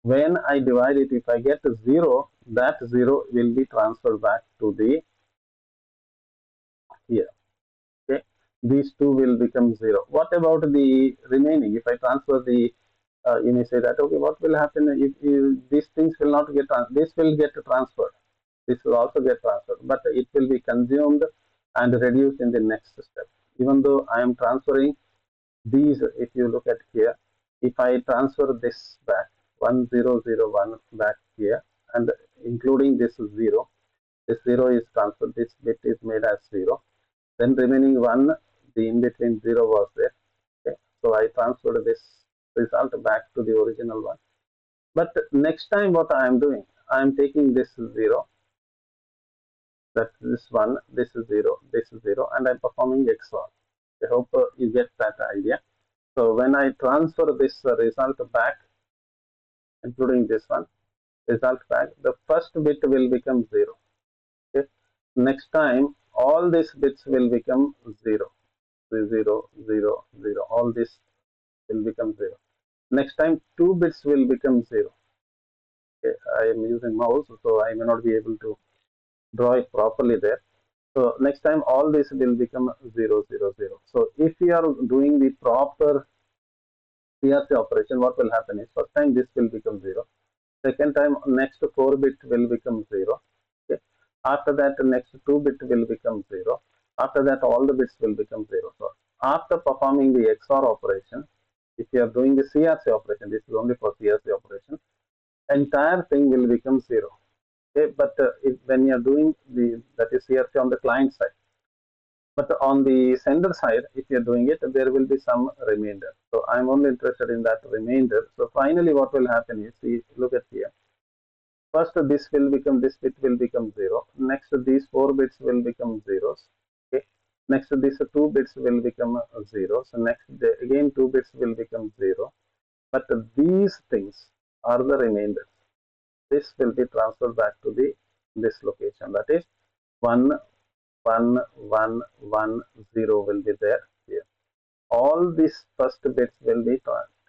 When I divide it, if I get 0, that 0 will be transferred back to the here. Okay, these two will become 0. What about the remaining? If I transfer the, you may say that, okay, what will happen if these things will not get, this will get transferred. This will also get transferred, but it will be consumed and reduce in the next step. Even though I am transferring these, if you look at here, if I transfer this back 1001 back here and including this 0, this 0 is transferred, this bit is made as 0, then remaining 1, the in between 0 was there. Okay. So I transferred this result back to the original one. But next time what I am doing, I am taking this 0, that this 1, this is 0, this is 0, and I am performing XOR. I hope you get that idea. So when I transfer this result back, including this one, result back, the first bit will become 0. Okay. Next time, all these bits will become 0. 0, 0, 0. All this will become 0. Next time, 2 bits will become 0. Okay. I am using mouse, so I may not be able to draw it properly there. So next time, all this will become 0, 0, 0. So if we are doing the proper CRC operation, what will happen is first time this will become 0. Second time, next 4 bit will become 0. Okay. After that, next 2 bit will become 0. After that, all the bits will become 0. So after performing the XOR operation, if you are doing the CRC operation, this is only for CRC operation, entire thing will become 0. Okay. But when you are doing that is CRC on the client side, but on the sender side, if you're doing it, there will be some remainder. So I'm only interested in that remainder. So finally, what will happen is, see, look at here. First, this bit will become 0. Next, these 4 bits will become zeros. Okay. Next, these 2 bits will become zeros. So next, again 2 bits will become 0. But these things are the remainders. This will be transferred back to this location. That is 1, 1, 1, 1, 0 will be there here. All these first bits will be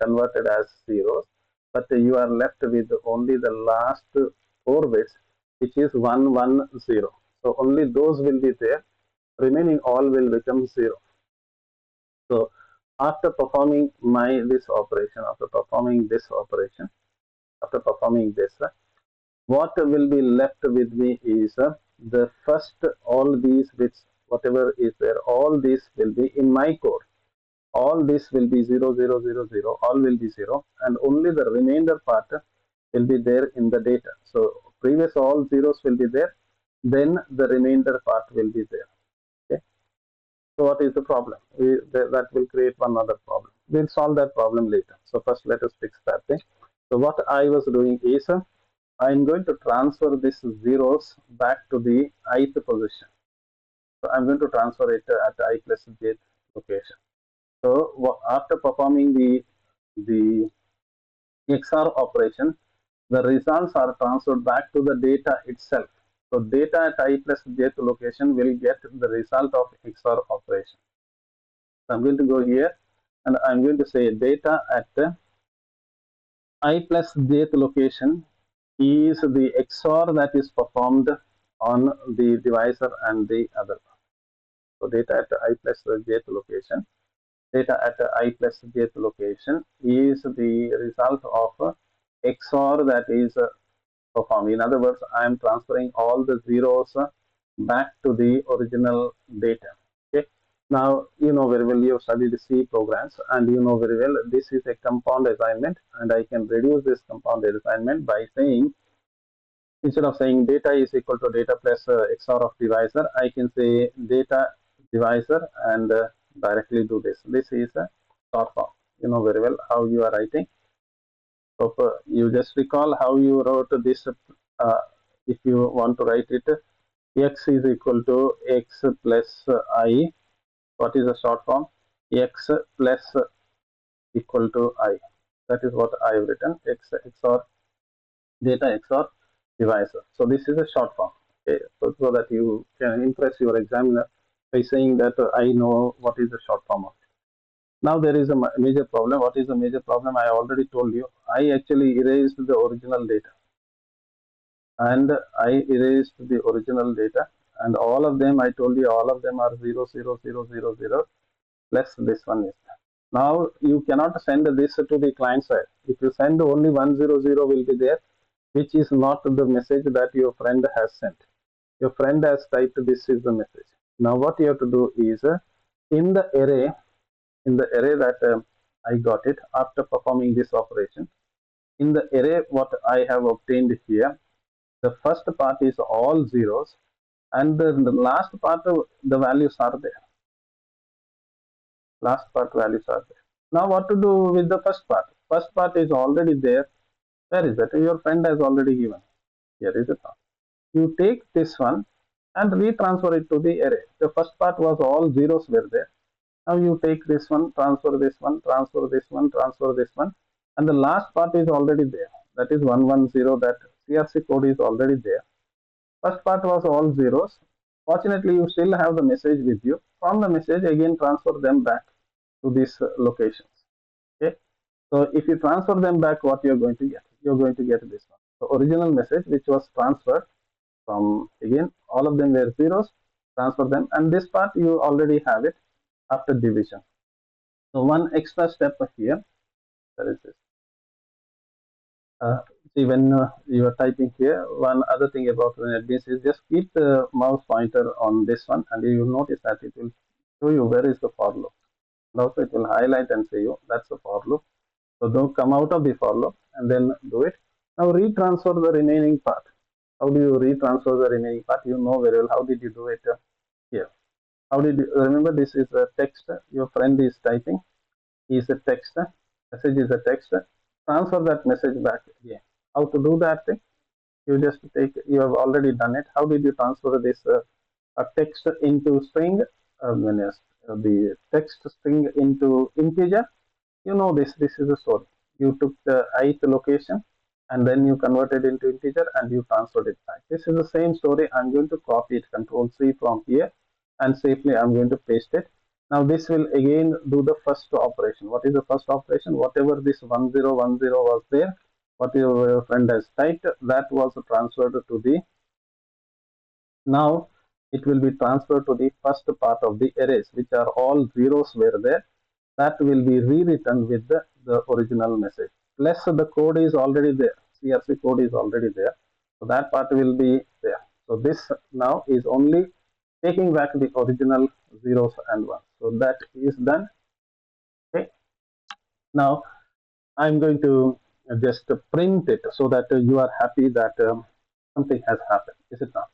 converted as zeros, but you are left with only the last 4 bits, which is 1, 1, 0. So only those will be there. Remaining all will become 0. So after performing this operation, after performing this, what will be left with me is the first all these bits, whatever is there, all these will be in my code. All this will be 0, 0, 0, 0, all will be 0, and only the remainder part will be there in the data. So previous all zeros will be there, then the remainder part will be there. Okay. So what is the problem? That will create one other problem. We'll solve that problem later. So first let us fix that thing. So what I was doing is I'm going to transfer these zeros back to the ith position. So I'm going to transfer it at I plus j location. So after performing the XOR operation, the results are transferred back to the data itself. So data at I plus jth location will get the result of XOR operation. So I'm going to go here and I'm going to say data at I plus jth location is the XOR that is performed on the divisor and the other. So data at I plus jth location, data at I plus jth location is the result of XOR that is performed. In other words, I am transferring all the zeros back to the original data. Okay. Now, you know very well, you have studied C programs, and you know very well this is a compound assignment, and I can reduce this compound assignment by saying, instead of saying data is equal to data plus XOR of divisor, I can say data divisor and directly do this. This is a short form. You know very well how you are writing. So you just recall how you wrote this. If you want to write it, x is equal to x plus I. What is the short form? X plus equal to I. That is what I have written. X XOR data XOR divisor. So this is a short form. Okay, so that you can impress your examiner by saying that I know what is the short form of it. Now there is a major problem. What is the major problem? I already told you. I actually erased the original data, and I erased the original data, and all of them, I told you, all of them are 0, 0, 0, 0, 0, plus this one is. Now you cannot send this to the client side. If you send only 100 will be there, which is not the message that your friend has sent. Your friend has typed this is the message. Now what you have to do is in the array, that I got it after performing this operation. In the array what I have obtained here, the first part is all zeros, and the last part the values are there. Last part values are there. Now what to do with the first part? First part is already there. Where is that? Your friend has already given. Here is it. You take this one and retransfer it to the array. The first part was all zeros were there. Now you take this one, transfer this one, transfer this one, transfer this one, and the last part is already there. That is 110. That CRC code is already there. First part was all zeros. Fortunately, you still have the message with you. From the message, again transfer them back to these locations. Okay. So if you transfer them back, what you're going to get? You're going to get this one. The original message which was transferred from, again, all of them were zeros, transfer them, and this part you already have it after division. So one extra step here, there is this. See, when you are typing here, one other thing about NetBeans is just keep the mouse pointer on this one, and you will notice that it will show you where is the for loop. And also it will highlight and say you that's the for loop. So don't come out of the for loop and then do it. Now retransfer the remaining part. How do you retransfer the remaining part? You know very well. How did you do it here? How did you remember? This is a text. Your friend is typing. Is a text. Message is a text. Transfer that message back again. How to do that thing? You just take. You have already done it. How did you transfer this text into string? The text string into integer. You know this. This is the story. You took the ith location and then you converted into integer and you transferred it back. This is the same story. I'm going to copy it, Control C from here, and safely I'm going to paste it. Now this will again do the first operation. What is the first operation? Whatever this 1010 was there, what your friend has typed, that was transferred to the, now it will be transferred to the first part of the arrays, which are all zeros were there. That will be rewritten with the original message. Plus the code is already there. CRC code is already there. So that part will be there. So this now is only taking back the original zeros and ones. So that is done. Okay. Now I'm going to just print it so that you are happy that something has happened. Is it not?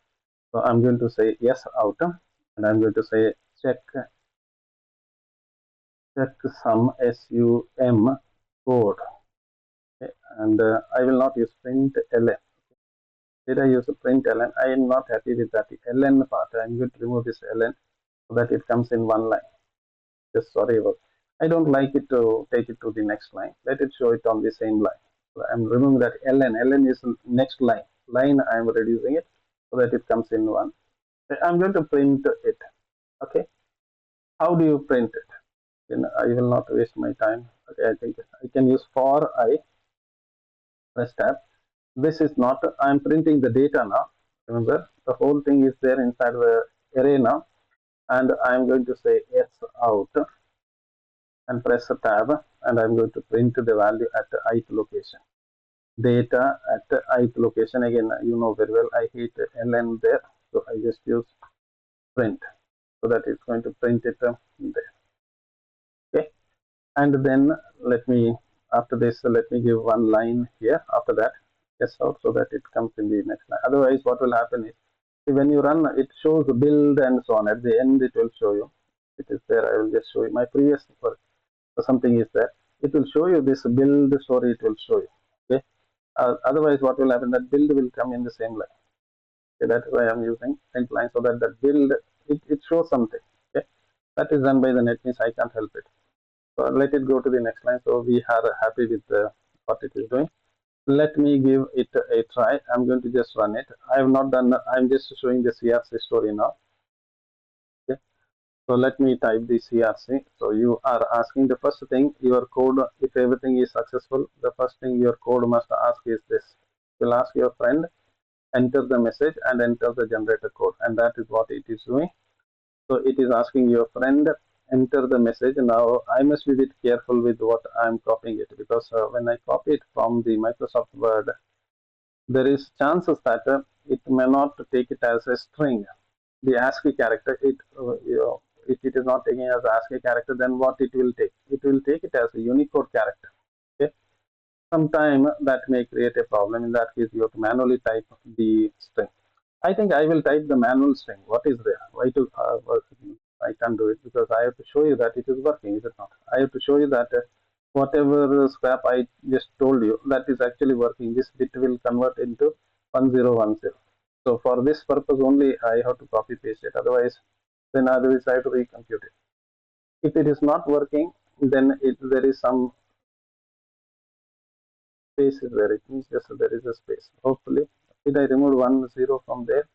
So I'm going to say yes out, and I'm going to say check some SUM code. Okay. And I will not use print ln. Did I use print ln? I am not happy with that ln part. I'm going to remove this ln so that it comes in one line. Just sorry about. I don't like it to take it to the next line. Let it show it on the same line. So I'm removing that ln. Ln is next line. I am reducing it so that it comes in one. I'm going to print it. Okay. How do you print it? Then I will not waste my time. Okay, I think I can use for I. Press tab. This is not, I'm printing the data now. Remember, the whole thing is there inside the array now. And I'm going to say S out and press a tab, and I'm going to print the value at the ith location. Data at the ith location. Again, you know very well, I hate ln there. So I just use print so that it's going to print it there. Okay. And then let me, after this, let me give one line here. After that, yes out so that it comes in the next line. Otherwise, what will happen is, when you run, it shows the build and so on. At the end, it will show you. It is there. I will just show you my previous work. So something is there. It will show you this build story. It will show you. Okay. Otherwise, what will happen? That build will come in the same line. Okay. That's why I'm using print line so that that build it shows something. Okay. That is done by the net, means I can't help it. So let it go to the next line. So we are happy with what it is doing. Let me give it a try. I'm going to just run it. I have not done. I'm just showing the CRC story now. Okay. So let me type the CRC. So you are asking the first thing, your code, if everything is successful, the first thing your code must ask is this. You'll ask your friend, enter the message and enter the generator code. And that is what it is doing. So it is asking your friend, enter the message. Now I must be a bit careful with what I'm copying it, because when I copy it from the Microsoft Word, there is chances that it may not take it as a string. the ASCII character, if it is not taking as ASCII character, then what it will take? It will take it as a Unicode character. Okay, sometime that may create a problem. In that case, you have to manually type the string. I think I will type the manual string. What is there? Why to? I can't do it because I have to show you that it is working. Is it not? I have to show you that whatever scrap I just told you, that is actually working. This bit will convert into 1010. So for this purpose only, I have to copy paste it. Otherwise, I have to recompute it. If it is not working, then there is some space is there. It means just there is a space. Hopefully, did I remove 10 from there?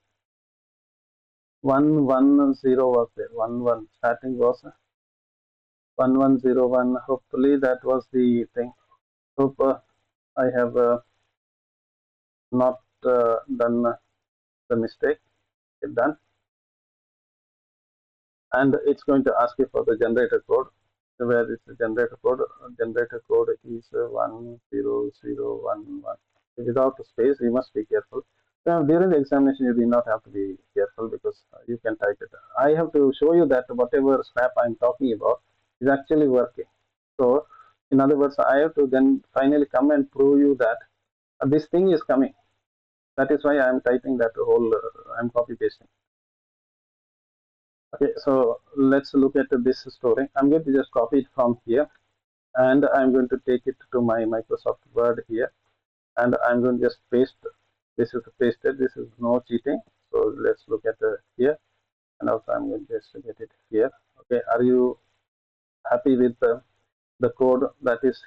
110 was there. 11 starting was 1101. Hopefully, that was the thing. Hope I have not done the mistake. It done, and it's going to ask you for the generator code. Where is the generator code? Generator code is 10011. Without space, you must be careful. Now, during the examination, you do not have to be careful because you can type it. I have to show you that whatever scrap I'm talking about is actually working. So, in other words, I have to then finally come and prove you that this thing is coming. That is why I'm typing that whole, I'm copy pasting. Okay, so let's look at this story. I'm going to just copy it from here and I'm going to take it to my Microsoft Word here and I'm going to just paste. This is pasted. This is no cheating. So let's look at here and also I'm going to just get it here. Okay, are you happy with the code? That is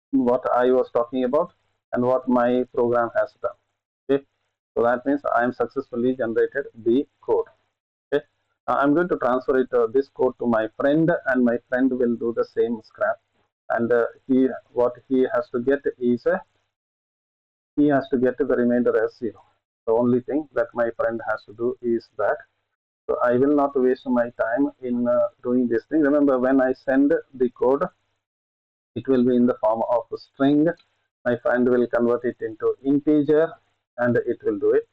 what I was talking about and what my program has done. Okay, so that means I am successfully generated the code. Okay, I'm going to transfer this code to my friend and my friend will do the same scrap and what he has to get is he has to get the remainder as 0. The only thing that my friend has to do is that. So I will not waste my time in doing this thing. Remember, when I send the code, it will be in the form of a string. My friend will convert it into integer and it will do it.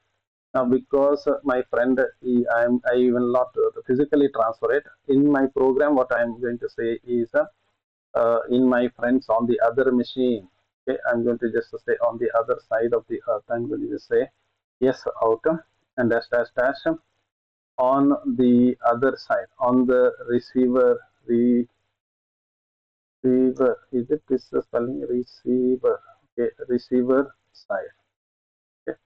Now, because my friend, I will not physically transfer it. In my program, what I am going to say is in my friends on the other machine. Okay, I'm going to just say on the other side of the earth. I'm going to just say yes out and dash dash dash on the other side on the receiver. Is it this spelling receiver? Okay, receiver side. Okay,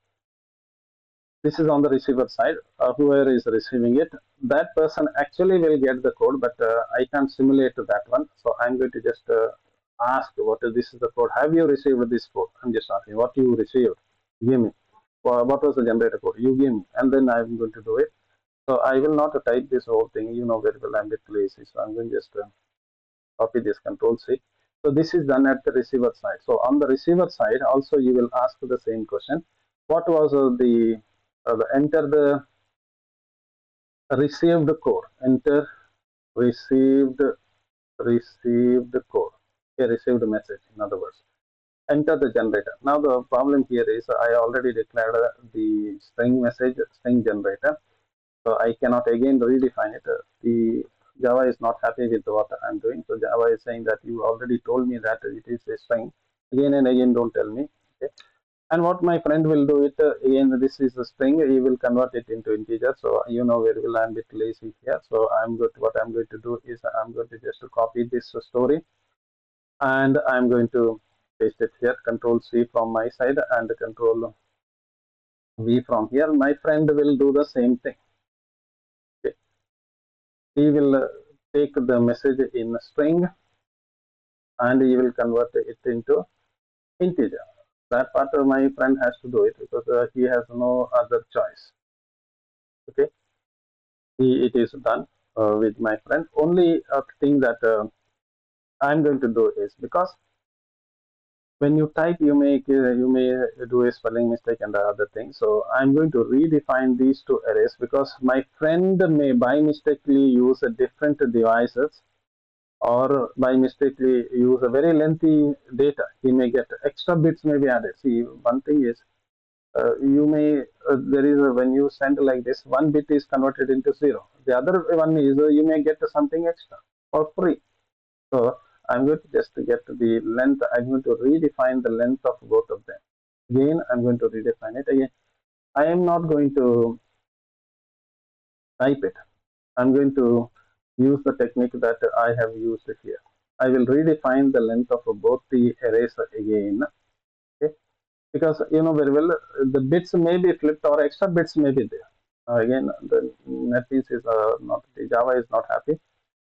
this is on the receiver side. Whoever is receiving it, that person actually will get the code, but I can't simulate that one. So I'm going to just ask what is this is the code. Have you received this code? I'm just asking what you received. Give me. What was the generator code? You give me, and then I'm going to do it. So I will not type this whole thing. You know very well I'm a bit lazy, so I'm going to just copy this Control C. So this is done at the receiver side. So on the receiver side, also you will ask the same question. What was the enter the received code? Enter received code. A received message. In other words, enter the generator. Now the problem here is I already declared the string message string generator. So I cannot again redefine it. The Java is not happy with what I'm doing. So Java is saying that you already told me that it is a string. Again and again, don't tell me. Okay. And what my friend will do it again. This is a string. He will convert it into integer. So you know very well I'm a bit lazy here. So I'm good. What I'm going to do is I'm going to just copy this story, and I'm going to paste it here. Control C from my side and Control V from here. My friend will do the same thing. Okay. He will take the message in string and he will convert it into integer. That part my friend has to do it because he has no other choice. Okay, it is done with my friend. Only thing that I'm going to do is because when you type, you may do a spelling mistake and other things. So I'm going to redefine these two arrays because my friend may by mistakenly use a different devices or by mistakenly use a very lengthy data. He may get extra bits may be added. See, one thing is You may there is when you send like this, one bit is converted into 0. The other one is you may get something extra for free. So I'm going to just get the length. I'm going to redefine the length of both of them. Again, I'm going to redefine it again. I am not going to type it. I'm going to use the technique that I have used here. I will redefine the length of both the arrays again. Okay, because you know very well the bits may be flipped or extra bits may be there. Again, the NetBeans is not, the Java is not happy.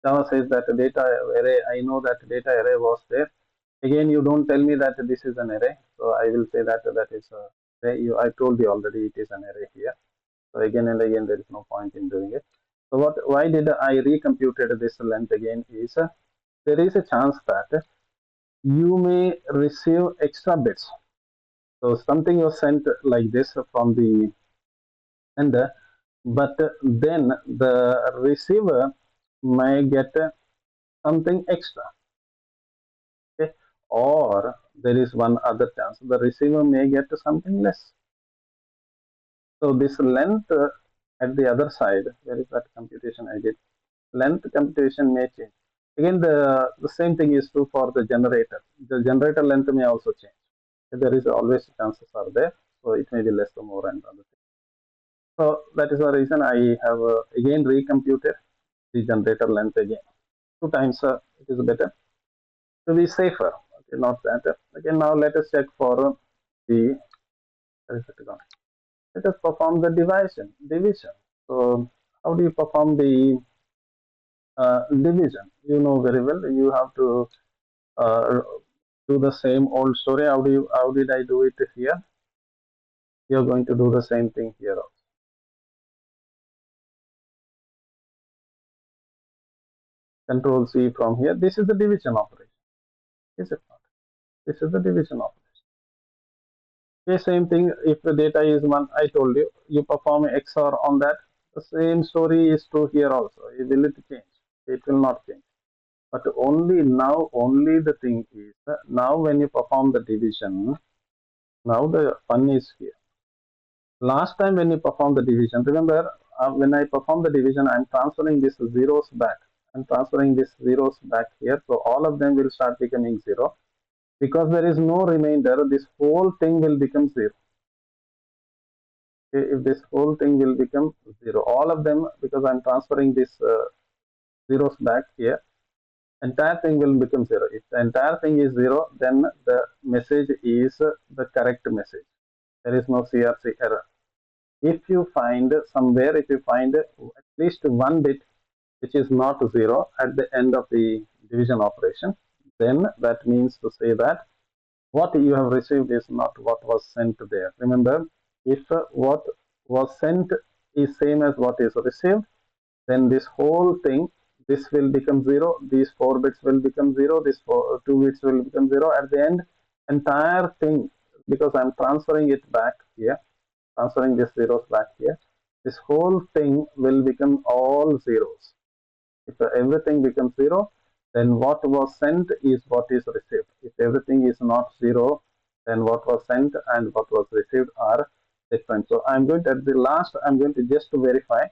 Java says that data array, I know that data array was there. Again, you don't tell me that this is an array. So I will say that that is a array. I told you already it is an array here. So again and again, there is no point in doing it. So why did I recomputed this length again is there is a chance that you may receive extra bits. So something was sent like this from the sender, but then the receiver may get something extra. Okay, or there is one other chance, the receiver may get something less. So this length at the other side, where is that computation I did? Length computation may change. Again, the same thing is true for the generator. The generator length may also change. There is always chances are there, so it may be less or more and other things. So that is the reason I have again recomputed the generator length again. 2 times it is better to be safer. Okay, not that. Again, now let us check for the, where is it gone? Let us perform the division. So how do you perform the division? You know very well. You have to do the same old story. How did I do it here? You're going to do the same thing here also. Control C from here. This is the division operation. Is it not? This is the division operation. Okay, same thing. If the data is 1, I told you, you perform XOR on that. The same story is true here also. Will it change? It will not change. But only now, only the thing is, now when you perform the division, now the fun is here. Last time when you perform the division, remember when I perform the division, I'm transferring these zeros back. I'm transferring these zeros back here. So all of them will start becoming 0. Because there is no remainder, this whole thing will become 0. Okay, if this whole thing will become 0, all of them, because I'm transferring these zeros back here, entire thing will become 0. If the entire thing is 0, then the message is the correct message. There is no CRC error. If you find somewhere, if you find at least one bit which is not 0 at the end of the division operation, then that means to say that what you have received is not what was sent there. Remember, if what was sent is same as what is received, then this whole thing, this will become 0, these 4 bits will become 0, these 2 bits will become 0 at the end. Entire thing, because I'm transferring it back here, transferring these zeros back here, this whole thing will become all zeros. If everything becomes 0, then what was sent is what is received. If everything is not 0, then what was sent and what was received are different. So I'm going to, at the last, I'm going to just to verify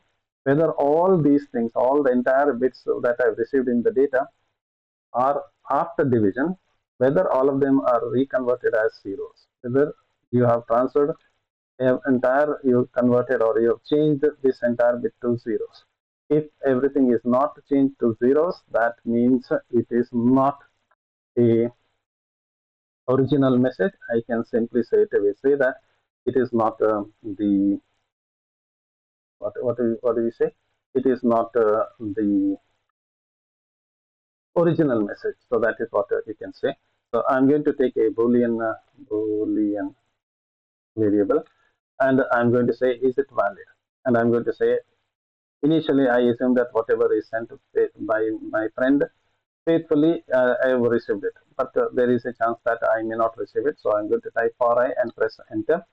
whether all these things, all the entire bits that I've received in the data are after division, whether all of them are reconverted as zeros. Whether you have transferred entire, you converted or you have changed this entire bit to zeros. If everything is not changed to zeros, that means it is not a original message. I can simply say it away, say that it is not the what do you say? It is not the original message. So that is what you can say. So I'm going to take a boolean variable, and I'm going to say is it valid, and I'm going to say initially I assume that whatever is sent by my friend faithfully I have received it, but there is a chance that I may not receive it. So I'm going to type for I and press enter,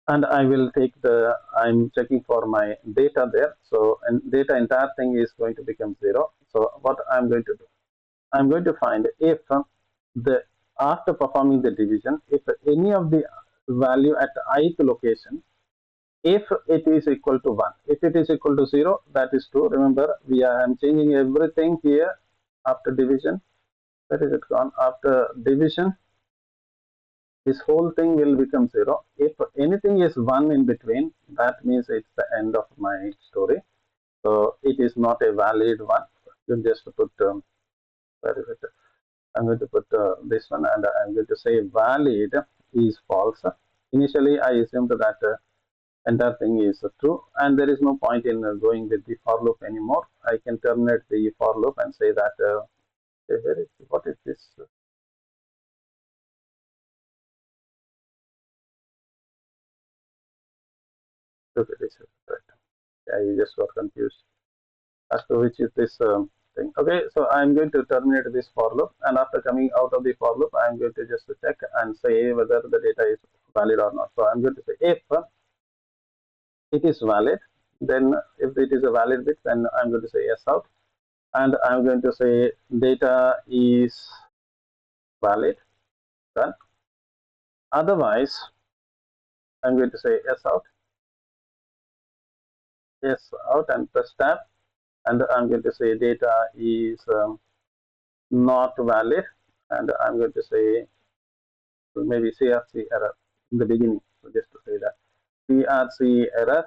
and I will take the, I'm checking for my data there. So and data entire thing is going to become 0. So what I'm going to do, I'm going to find if the after performing the division, if any of the value at ith location if it is equal to 1. If it is equal to 0, that is true. Remember, I'm changing everything here after division. Where is it gone? After division, this whole thing will become 0. If anything is 1 in between, that means it's the end of my story. So it is not a valid one. You just put, where is it? I'm going to put this one, and I'm going to say valid is false. Initially, I assumed that entire thing is true, and there is no point in going with the for loop anymore. I can terminate the for loop and say that what is this? Okay, this is correct. I just got confused as to which is this thing. Okay, so I'm going to terminate this for loop, and after coming out of the for loop, I'm going to just check and say whether the data is valid or not. So I'm going to say if it is valid, then if it is a valid bit, then I'm going to say yes out, and I'm going to say data is valid, done. Otherwise, I'm going to say yes out, and press tab, and I'm going to say data is not valid, and I'm going to say maybe CRC error in the beginning. So just to say that CRC error,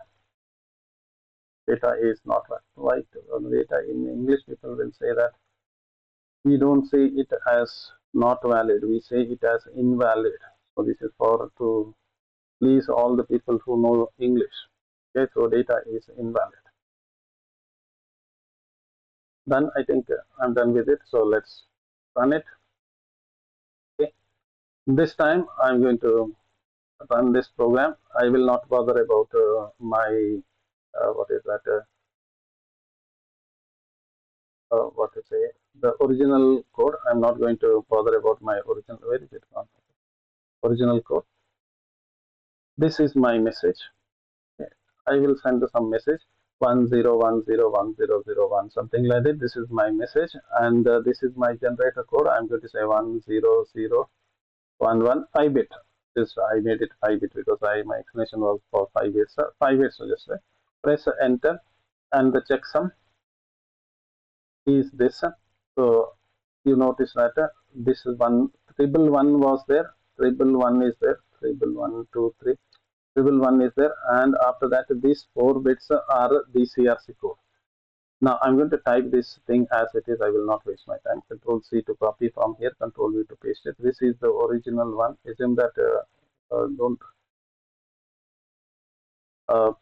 data is not valid. Data in English, people will say that we don't say it as not valid, we say it as invalid. So this is for to please all the people who know English. Okay, so data is invalid. Done. I think I'm done with it. So let's run it. Okay. This time I'm going to run this program. I will not bother about my what is that? What to say? The original code. I'm not going to bother about my original. Where is it gone? Original code. This is my message. Okay. I will send some message 10101001 something like that. This is my message, and this is my generator code. I'm going to say 10011 5 bit. This I made it 5 bit because my explanation was for 5 bits. 5 bits, so just press enter, and the checksum is this. So you notice that this is one triple one was there, triple one is there, triple one two three, triple one is there, and after that these 4 bits are the CRC code. Now I'm going to type this thing as it is. I will not waste my time. Control C to copy from here, Control V to paste it. This is the original one. Assume that don't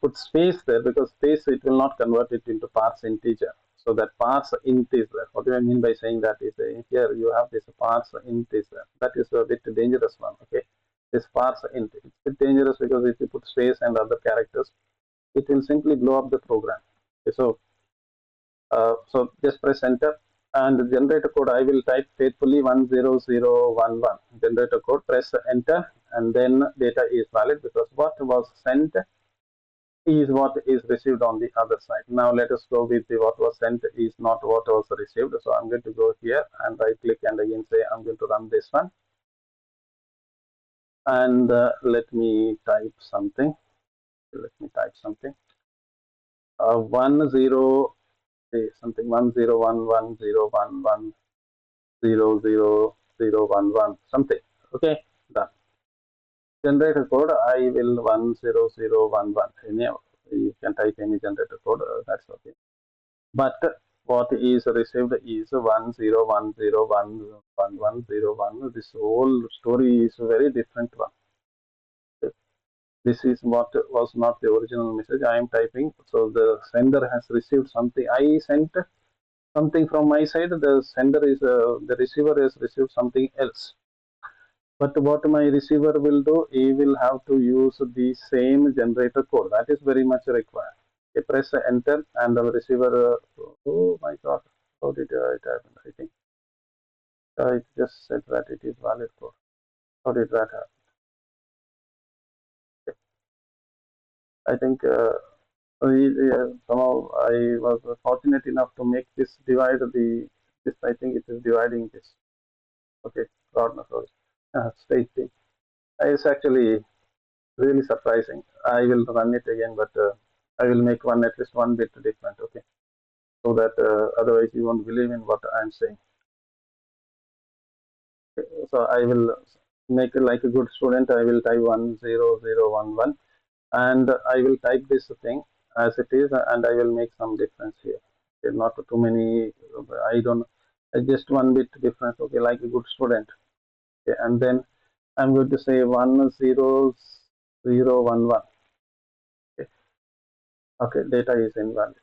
put space there, because space it will not convert it into parse integer. So that parse int is there. What do I mean by saying that is here you have this parse int is there. That is a bit dangerous one. Okay, this parse int, it's a bit dangerous because if you put space and other characters, it will simply blow up the program. Okay, so just press enter, and the generator code I will type faithfully 10011 generator code. Press enter, and then data is valid because what was sent is what is received on the other side. Now let us go with the what was sent is not what was received. So I'm going to go here and right click and again say I'm going to run this one, and let me type something. Let me type something. 10 say something 1011011000011 something. Okay, done. Generator code I will 10011. You can type any generator code. That's okay. But what is received is 101011101. This whole story is a very different one. This is what was not the original message I am typing. So the sender has received something. I sent something from my side. The sender is the receiver has received something else. But what my receiver will do, he will have to use the same generator code. That is very much required. Okay, press enter, and the receiver. Oh my God! How did it happen? I think it just said that it is valid code. How did that happen? Okay. I think somehow I was fortunate enough to make this divide the. This I think it is dividing this. Okay, God knows. State thing. It's actually really surprising. I will run it again, but I will make one at least one bit different. Okay, so that otherwise you won't believe in what I'm saying. Okay, so I will make it like a good student. I will type 10011, and I will type this thing as it is, and I will make some difference here. Okay, not too many. I don't. Just one bit difference. Okay, like a good student. Okay, and then I'm going to say 10011. Okay, okay, data is invalid.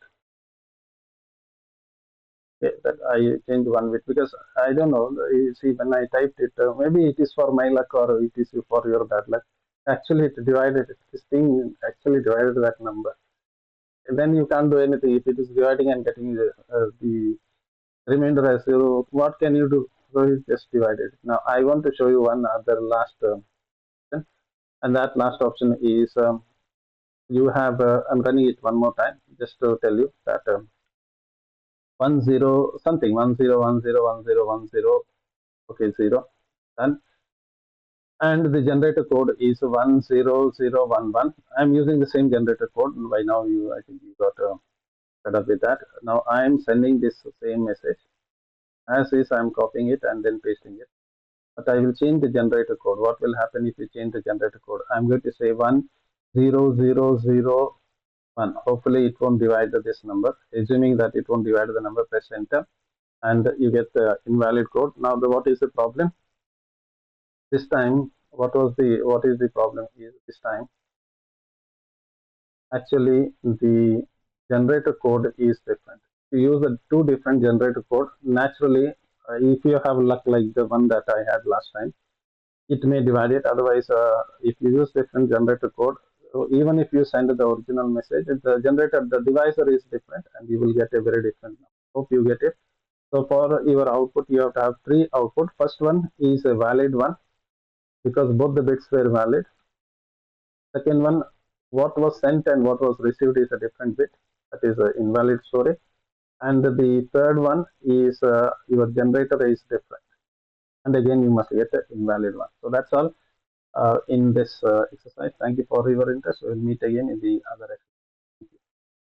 Okay, that I changed one bit because I don't know. You see, when I typed it, maybe it is for my luck or it is for your bad luck. Actually, it divided it. This thing actually divided that number. And then you can't do anything if it is dividing and getting the remainder as zero. What can you do? So it's just divided. Now I want to show you one other last option, and that last option is you have. I'm running it one more time just to tell you that 10 something 10101010. Okay, 0 done, and the generator code is 10011. I'm using the same generator code. By now you, I think you got fed up with that. Now I'm sending this same message as is. I'm copying it and then pasting it, but I will change the generator code. What will happen if you change the generator code? I'm going to say 10001. Hopefully it won't divide this number. Assuming that it won't divide the number, press enter and you get the invalid code. Now what is the problem? This time, what is the problem is this time actually the generator code is different. You use the two different generator code. Naturally, if you have luck like the one that I had last time, it may divide it. Otherwise, if you use different generator code, so even if you send the original message, the generator, the divisor is different, and you will get a very different number. Hope you get it. So for your output, you have to have three output. First one is a valid one because both the bits were valid. Second one, what was sent and what was received is a different bit. That is an invalid story. And the third one is your generator is different. And again, you must get an invalid one. So that's all in this exercise. Thank you for your interest. We'll meet again in the other exercise.